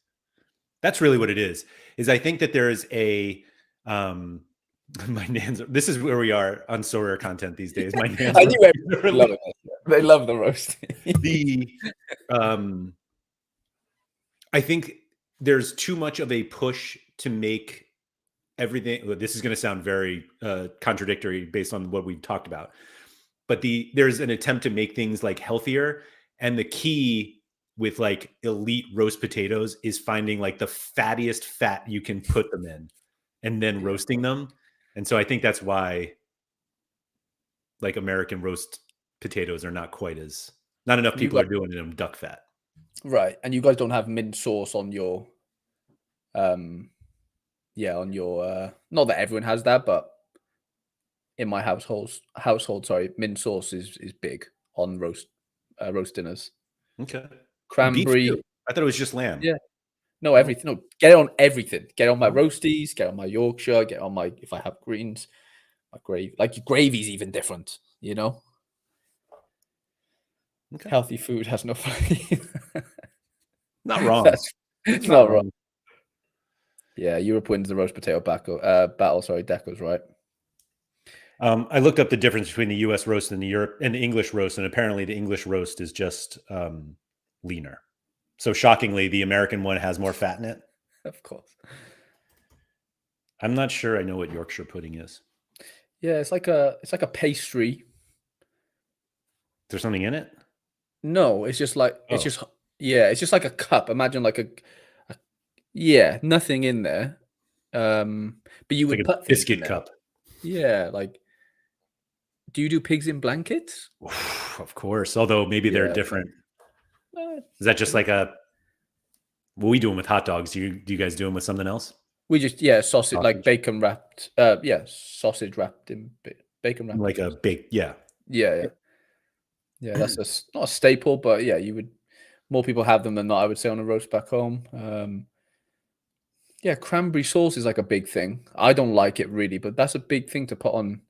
That's really what it is I think that there is a my nans. This is where we are on Sorare content these days. My nans. I knew everyone loved it. They love the roast. I think there's too much of a push to make everything. Well, this is going to sound very contradictory based on what we talked about, but there's an attempt to make things like healthier, and the key with like elite roast potatoes is finding like the fattiest fat you can put them in and then roasting them. And so I think that's why like American roast potatoes are not enough people are doing them duck fat. Right. And you guys don't have mint sauce on your not that everyone has that, but in my household, mint sauce is big on roast dinners. Okay. Cranberry. I thought it was just lamb. Yeah. No, everything. No, get it on everything. Get it on my roasties, get it on my Yorkshire, get it on my, if I have greens, my gravy. Like your gravy's even different, you know? Okay. Healthy food has no flavor. Not wrong. It's not wrong. Yeah, Europe wins the roast potato battle. Sorry, Deco's right. I looked up the difference between the U.S. roast and the English roast, and apparently the English roast is just leaner. So shockingly, the American one has more fat in it. Of course. I'm not sure I know what Yorkshire pudding is. Yeah, it's like a pastry. Is there something in it? No, it's just like it's just like a cup. Imagine like a nothing in there. But you would put a biscuit cup. Yeah, like. Do you do pigs in blankets? Of course, although maybe they're different. Is that just like what we do them with hot dogs? Do you guys do them with something else? We just sausage like bacon wrapped. Sausage wrapped in bacon wrapped. Like a baked, yeah. That's not a staple, but yeah, you would. More people have them than not, I would say, on a roast back home. Cranberry sauce is like a big thing. I don't like it really, but that's a big thing to put on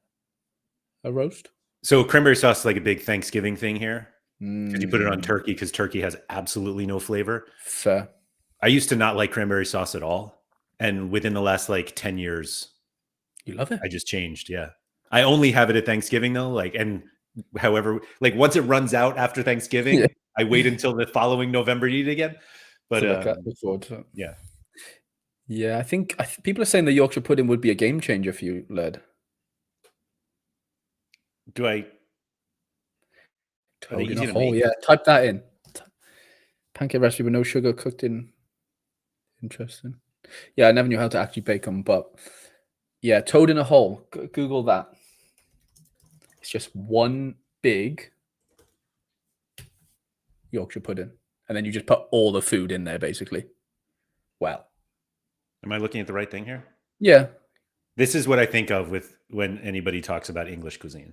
a roast. So cranberry sauce is like a big Thanksgiving thing here. Because you put it on turkey, because turkey has absolutely no flavor. Fair. I used to not like cranberry sauce at all. And within the last like 10 years, you love it. I just changed. Yeah. I only have it at Thanksgiving though. Like, and however, like once it runs out after Thanksgiving, I wait until the following November to eat it again. But to look forward to it. yeah. Yeah, I think people are saying the Yorkshire pudding would be a game changer for you, Laird. Do I? Are they Toad in easy a to hole. make? Yeah, type that in. Pancake recipe with no sugar, cooked in. Interesting. Yeah, I never knew how to actually bake them, but yeah, toad in a hole. Google that. It's just one big Yorkshire pudding, and then you just put all the food in there, basically. Wow. Am I looking at the right thing here? Yeah. This is what I think of when anybody talks about English cuisine.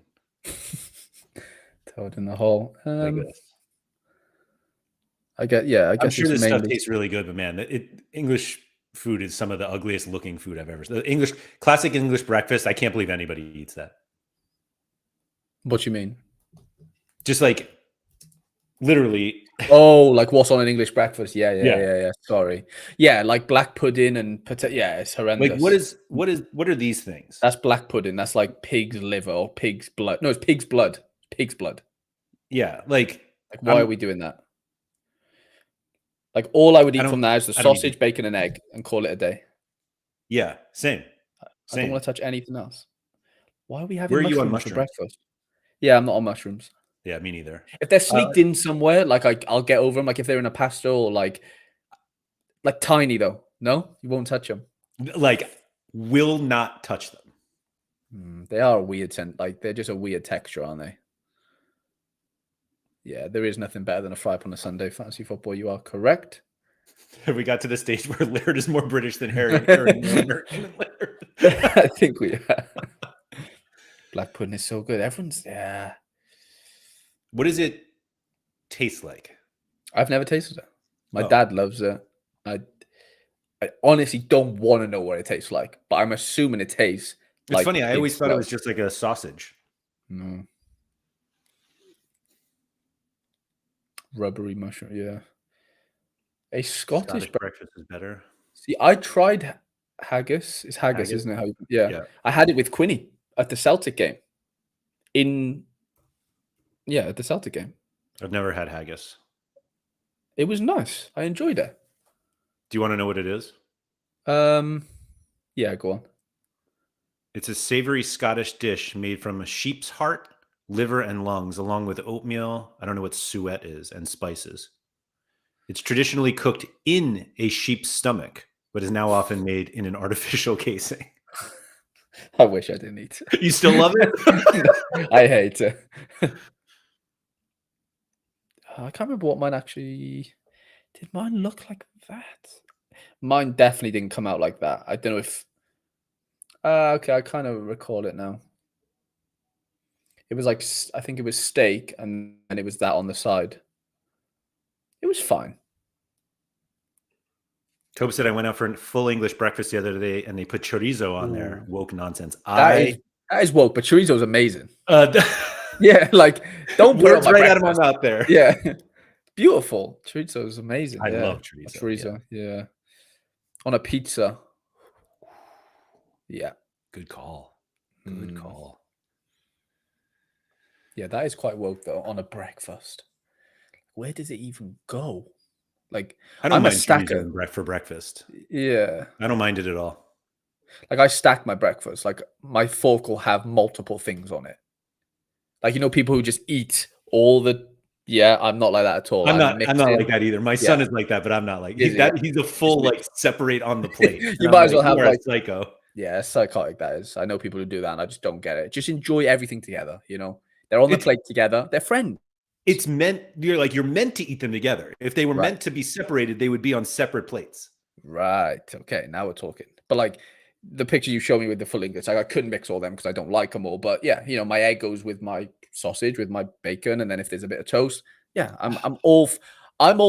Toad in the hole. Like this. I guess I'm sure it's this stuff mainly tastes really good, but man, English food is some of the ugliest looking food I've ever seen. The classic English breakfast, I can't believe anybody eats that. What you mean? Just like literally. Oh, like what's on an English breakfast? Yeah. Sorry. Yeah, like black pudding and potato. Yeah, it's horrendous. Like what are these things? That's black pudding. That's like pig's liver or pig's blood. No, it's pig's blood. Pig's blood. Yeah, like why are we doing that? Like all I would eat from that is the sausage, bacon, and egg, and call it a day. Yeah, same. I don't want to touch anything else. Why are we having Where are you on mushrooms for mushrooms? breakfast? Yeah, I'm not on mushrooms. Yeah, me neither. If they're sneaked in somewhere, like I'll get over them. Like if they're in a pasta or like tiny though. No, you won't touch them. Like will not touch them. They are a weird scent. Like they're just a weird texture, aren't they? Yeah, there is nothing better than a fry pan on a Sunday. Fantasy football, you are correct. We got to the stage where Laird is more British than Harry. Aaron, more American than Laird. I think we are. Black pudding is so good. Everyone's What does it taste like? I've never tasted it. My dad loves it. I honestly don't want to know what it tastes like, but I'm assuming it tastes It's funny. I always thought it was just like a sausage. No. Rubbery mushroom, yeah. A Scottish breakfast is better. See, I tried haggis. It's haggis, isn't it? Yeah. I had it with Quinny at the Celtic game. At the Celtic game. I've never had haggis. It was nice. I enjoyed it. Do you want to know what it is? Yeah, go on. It's a savory Scottish dish made from a sheep's heart, liver, and lungs, along with oatmeal. I don't know what suet is, and spices. It's traditionally cooked in a sheep's stomach, but is now often made in an artificial casing. I wish I didn't eat it. You still love it? I hate it. I can't remember what mine actually... Did mine look like that? Mine definitely didn't come out like that. I don't know if... okay, I kind of recall it now. It was like, I think it was steak, and it was that on the side. It was fine. Tobe said I went out for a full English breakfast the other day, and they put chorizo on there. Woke nonsense. That is woke, but chorizo is amazing. Yeah, like don't put words right out of my mouth there. Yeah, beautiful. Chorizo is amazing. I love chorizo. Chorizo, yeah. On a pizza. Yeah. Good call. Good call. Yeah, that is quite woke though. On a breakfast, where does it even go? Like, I don't I'm mind a stacker for breakfast. Yeah, I don't mind it at all. Like I stack my breakfast. Like my fork will have multiple things on it. Like people who just eat all the. Yeah, I'm not like that at all. I'm not like that either. My son is like that, but I'm not like he's a full like separate on the plate. You might as well have like psycho. Yeah, psychotic that is. I know people who do that, and I just don't get it. Just enjoy everything together. They're on the plate together. They're friends. It's meant you're meant to eat them together. If they were meant to be separated, they would be on separate plates. Right. Okay. Now we're talking. But like the picture you showed me with the full English, like I couldn't mix all them because I don't like them all. But yeah, my egg goes with my sausage, with my bacon, and then if there's a bit of toast, yeah, I'm all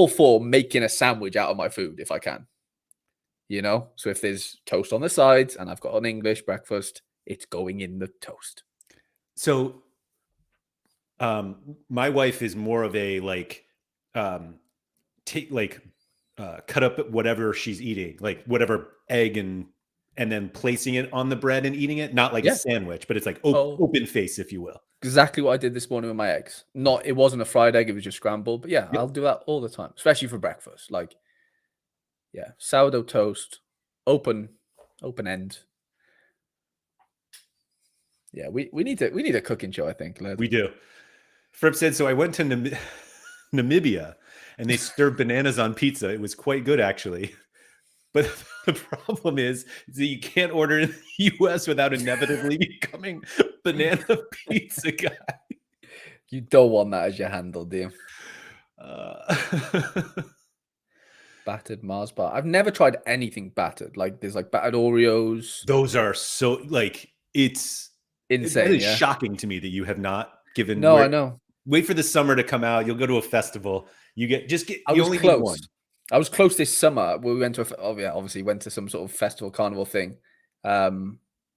for making a sandwich out of my food if I can. So if there's toast on the sides and I've got an English breakfast, it's going in the toast. So my wife is more of a cut up whatever she's eating, like whatever egg and and then placing it on the bread and eating it, not like a Yeah. sandwich, but it's like Oh. open face, if you will. Exactly what I did this morning with my eggs. It wasn't a fried egg, it was just scrambled. But yeah, Yep. I'll do that all the time, especially for breakfast. Like, yeah, sourdough toast, open end. Yeah, we need a cooking show, I think. We do. Fripp said, so I went to Namibia and they served bananas on pizza. It was quite good, actually. But the problem is that you can't order in the US without inevitably becoming banana pizza guy. You don't want that as your handle, do you? Battered Mars bar. I've never tried anything battered. Like there's like battered Oreos. Those are so like that Insane. is Yeah. shocking to me that you have not given. No, I know. Wait for the summer to come out. You'll go to a festival. You only close. need one. I was close this summer. We went to obviously went to some sort of festival carnival thing. I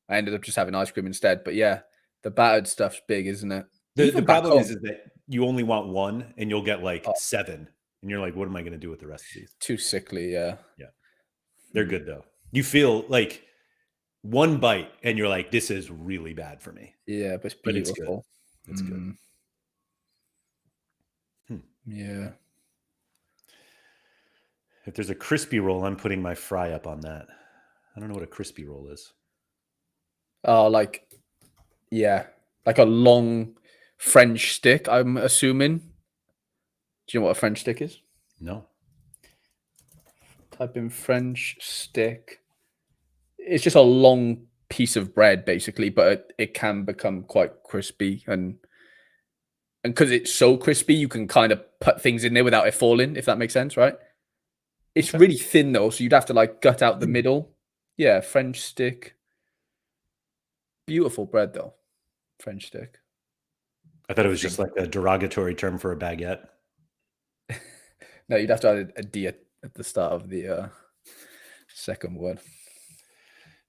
ended up just having ice cream instead. But yeah, the battered stuff's big, isn't it? The problem is that you only want one, and you'll get like 7, and you're like, what am I going to do with the rest of these? Too sickly. Yeah. Yeah, they're good though. You feel like one bite, and you're like, this is really bad for me. Yeah, but it's beautiful. It's good. Yeah. If there's a crispy roll, I'm putting my fry up on that. I don't know what a crispy roll is. Oh, like a long French stick, I'm assuming. Do you know what a French stick is? No. Type in French stick. It's just a long piece of bread, basically, but it can become quite crispy. And because it's so crispy, you can kind of put things in there without it falling, if that makes sense, right? It's really thin, though, so you'd have to, like, gut out the middle. Yeah, French stick. Beautiful bread, though. French stick. I thought it was just like a derogatory term for a baguette. No, you'd have to add a D at the start of the second word.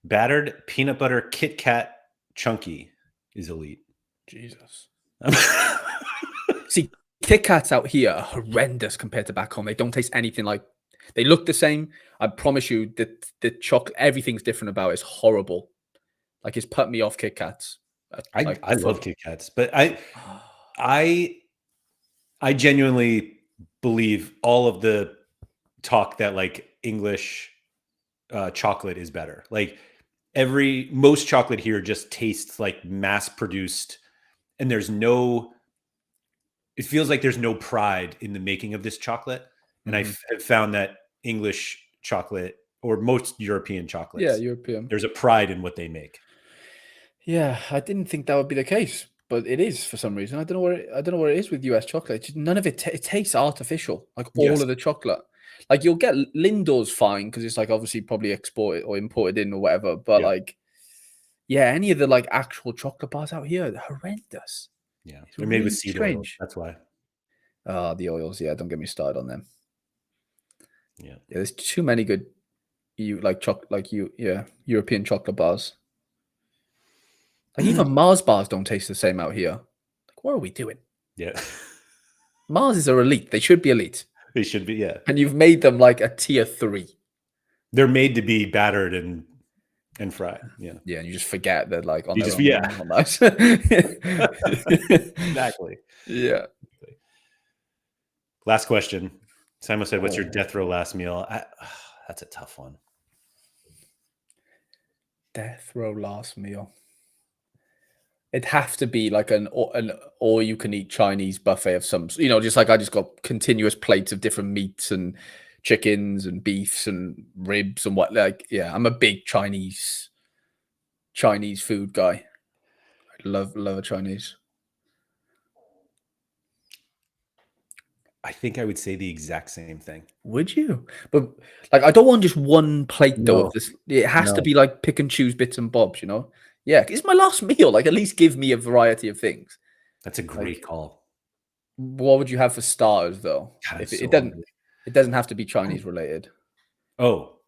Battered peanut butter Kit Kat chunky is elite. Jesus. See, Kit Kats out here are horrendous compared to back home. They don't taste anything like. They look the same. I promise you that the chocolate, everything's different about it. It's horrible. Like it's put me off Kit Kats. I love Kit Kats, but I genuinely believe all of the talk that like English chocolate is better. Like most chocolate here just tastes like mass produced, and it feels like there's no pride in the making of this chocolate. And I've found that English chocolate or most European chocolates, European, there's a pride in what they make. Yeah, I didn't think that would be the case, but it is for some reason. I don't know what it is with US chocolate. None of it, it tastes artificial. Like all of the chocolate. Like you'll get Lindor's fine because it's like obviously probably exported or imported in or whatever. But any of the like actual chocolate bars out here, they're horrendous. Yeah, they're made with seed oil. That's why. The oils. Yeah, don't get me started on them. Yeah, there's too many good European chocolate bars. Like even Mars bars don't taste the same out here. Like, what are we doing? Yeah. Marses are elite. They should be elite. They should be, yeah. And you've made them like a tier 3. They're made to be battered and fried. Yeah. Yeah, and you just forget that like on you their just own. Exactly. Yeah. Last question. Simon said, what's your death row last meal? That's a tough one. Death row last meal. It'd have to be like an all-you-can-eat Chinese buffet of some, just like I just got continuous plates of different meats and chickens and beefs and ribs and what. Like, yeah, I'm a big Chinese food guy. I love a Chinese. I think I would say the exact same thing. Would you? But like, I don't want just one plate though. Of this, it has to be like pick and choose bits and bobs. Yeah, it's my last meal. Like, at least give me a variety of things. That's a great call. What would you have for starters, though? God, if it doesn't have to be Chinese related. Oh,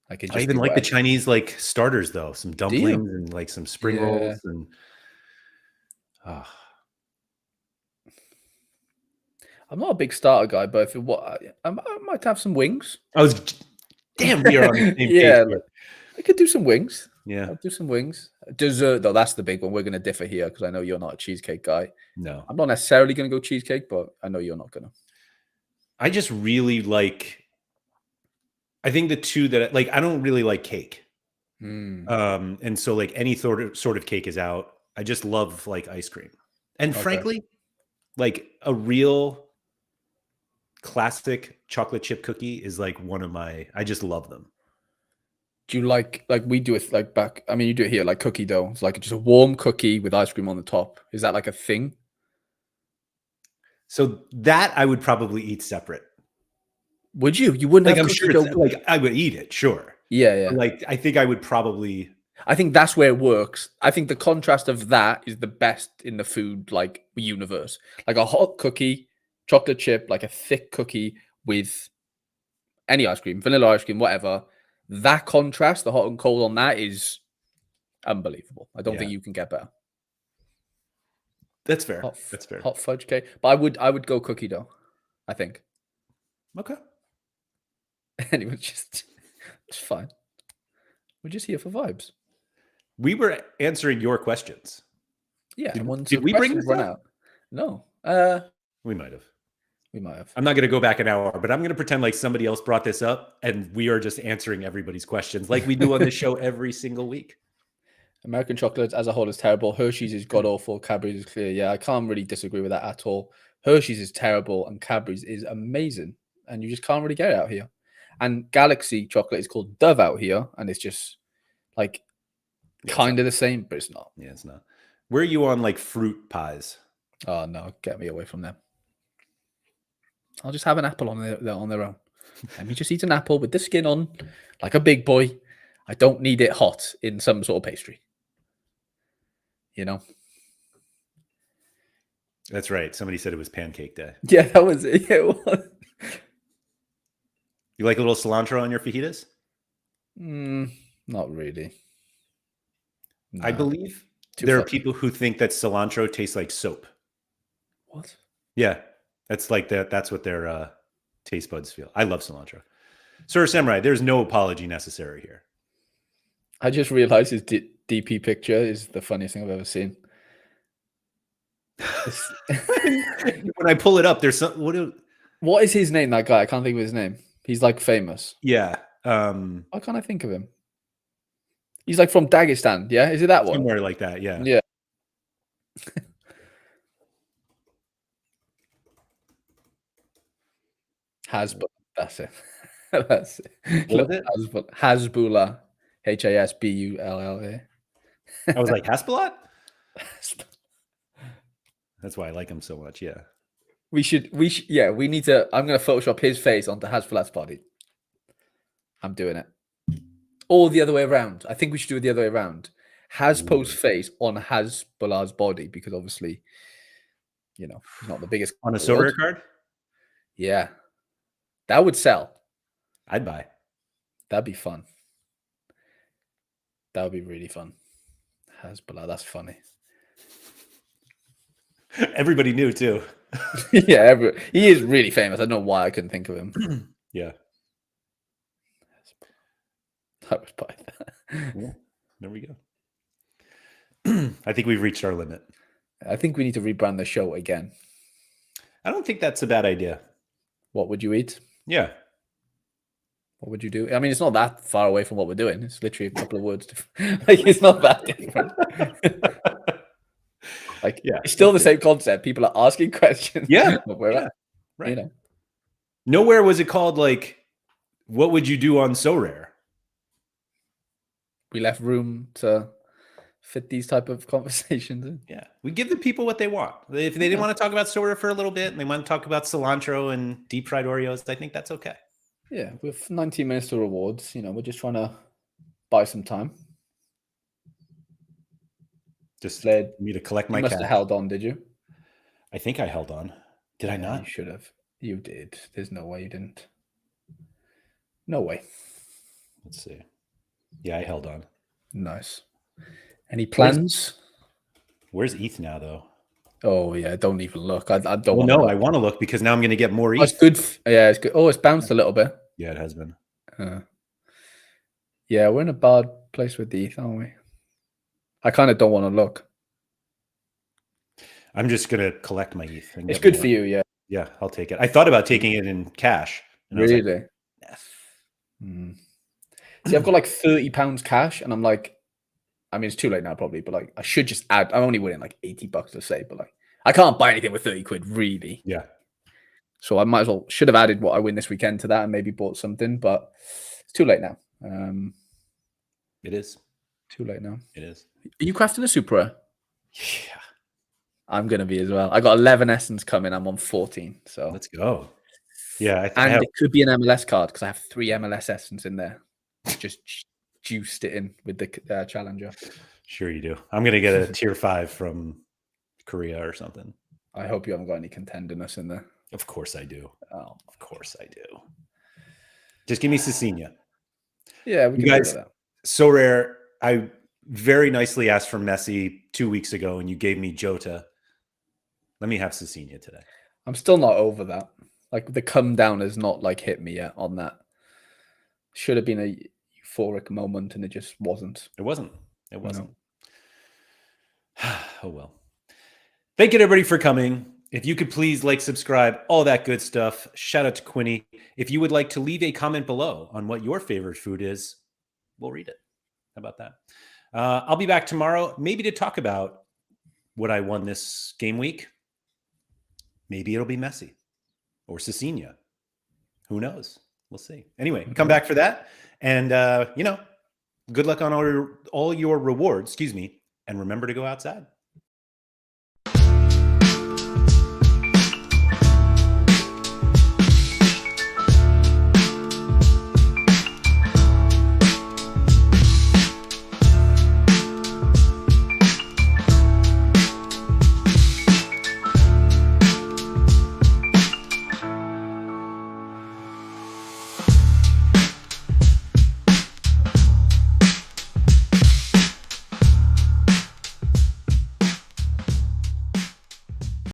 like it I even like the Chinese like starters though. Some dumplings and like some spring rolls and. I'm not a big starter guy, but I might have some wings. Damn, we are on the same page. I could do some wings. Yeah. I'll do some wings. Dessert, though, that's the big one. We're going to differ here because I know you're not a cheesecake guy. No. I'm not necessarily going to go cheesecake, but I know you're not going to. I just really like, I think the two that, like, I don't really like cake. And so, like, any sort of cake is out. I just love, like, ice cream. And frankly, like, a real classic chocolate chip cookie is, like, one of my, I just love them. Do you like we do it like back? I mean, you do it here like cookie dough. It's like just a warm cookie with ice cream on the top. Is that like a thing? So that I would probably eat separate. Would you? You wouldn't Like, have I'm cookie sure dough. like I would eat it, sure. Yeah, yeah. But, like, I think I would probably. I think that's where it works. I think the contrast of that is the best in the food like universe. Like a hot cookie, chocolate chip, like a thick cookie with any ice cream, vanilla ice cream, whatever. That contrast, the hot and cold on that is unbelievable. I don't think you can get better. That's fair. That's fair. Hot fudge cake. But I would go cookie dough, I think. Okay. Anyway, it's fine. We're just here for vibes. We were answering your questions. Yeah. Did we bring this run up? out? No. We might have. We might have. I'm not going to go back an hour, but I'm going to pretend like somebody else brought this up and we are just answering everybody's questions like we do on this show every single week. American chocolate as a whole is terrible. Hershey's is god awful. Cadbury's is clear. Yeah, I can't really disagree with that at all. Hershey's is terrible and Cadbury's is amazing. And you just can't really get it out here. And Galaxy chocolate is called Dove out here. And it's just like kind of the same, but it's not. Yeah, it's not. Where are you on like fruit pies? Oh, no. Get me away from them. I'll just have an apple on their own. Let me just eat an apple with the skin on, like a big boy. I don't need it hot in some sort of pastry. You know? That's right. Somebody said it was pancake day. Yeah, that was it. Yeah, it was. You like a little cilantro on your fajitas? Not really. No. I believe there are people who think that cilantro tastes like soap. What? Yeah. That's like that. That's what their taste buds feel. I love cilantro. Sir Samurai, there's no apology necessary here. I just realized his DP picture is the funniest thing I've ever seen. When I pull it up, there's some. What is his name? That guy? I can't think of his name. He's like famous. Yeah. Why can't I think of him? He's like from Dagestan. Yeah, is it that one? Somewhere like that. Yeah. Yeah. Hasbulla. That's it. That's it. What was it? Hasbulla. Hasbulla. I was like, Hasbulla? That's why I like him so much. Yeah. We need to. I'm going to Photoshop his face onto Hasbulla's body. I'm doing it. Or the other way around. I think we should do it the other way around. Haspo's face on Hasbulla's body because obviously, you know, he's not the biggest. On a Sorare card? Yeah. That would sell. I'd buy. That'd be fun. That would be really fun. Hasbulla, that's funny. Everybody knew too. Yeah, he is really famous. I don't know why I couldn't think of him. Yeah. I would buy that. Yeah, there we go. I think we've reached our limit. I think we need to rebrand the show again. I don't think that's a bad idea. What would you eat? Yeah. What would you do? I mean, it's not that far away from what we're doing. It's literally a couple of words. Like, it's not that different. Like, yeah, it's still the same concept. People are asking questions. Yeah. Where yeah. Right. You know. Nowhere was it called like, what would you do on Sorare? We left room to fit these type of conversations in. Yeah. We give the people what they want. If they didn't want to talk about Sorare for a little bit and they want to talk about cilantro and deep fried Oreos, I think that's okay. Yeah. With 19 minutes to rewards, you know, we're just trying to buy some time. Just for me to collect my You must have held on, did you? I think I held on. Did I not? You should have. You did. There's no way you didn't. No way. Let's see. Yeah, I held on. Nice. Any plans? Where's ETH now, though? Oh, yeah. Don't even look. I don't want to look. I want to look because now I'm going to get more ETH. It's good. Yeah, it's good. Oh, it's bounced a little bit. Yeah, it has been. Yeah, we're in a bad place with the ETH, aren't we? I kind of don't want to look. I'm just gonna collect my ETH and It's get good more. for you, yeah. Yeah, I'll take it. I thought about taking it in cash, and I was like, Really? nah. See, I've got like £30 cash, and I'm like, I mean, it's too late now, probably, but like, I should just add. I'm only winning like $80 to say, but like, I can't buy anything with 30 quid, really. Yeah, So I might as well should have added what I win this weekend to that, and maybe bought something, but it's too late now. it is. Too late now. It is. Are you crafting a Supra? Yeah, I'm gonna be as well. I got 11 essence coming. I'm on 14. So let's go. Yeah, I and have. it could be an MLS card because I have 3 MLS essence in there. Just juiced it in with the challenger. Sure, you do. I'm gonna get a tier 5 from Korea or something. I hope you haven't got any contenderness in there. Of course I do. Oh, Of course I do. Just give me Cecilia. yeah, we You can guys, figure that. Sorare, I very nicely asked for Messi 2 weeks ago, and you gave me Jota. Let me have Cecilia today. I'm still not over that. Like the come down has not like hit me yet on that. Should have been a euphoric moment, and it just wasn't. It wasn't. It wasn't. No. Oh well. Thank you everybody for coming. If you could please like, subscribe, all that good stuff. Shout out to Quinny. If you would like to leave a comment below on what your favorite food is, we'll read it. How about that? I'll be back tomorrow, maybe to talk about what I won this game week. Maybe it'll be Messi or Cecilia. Who knows? We'll see. Anyway, come back for that. And, good luck on all your rewards, and remember to go outside.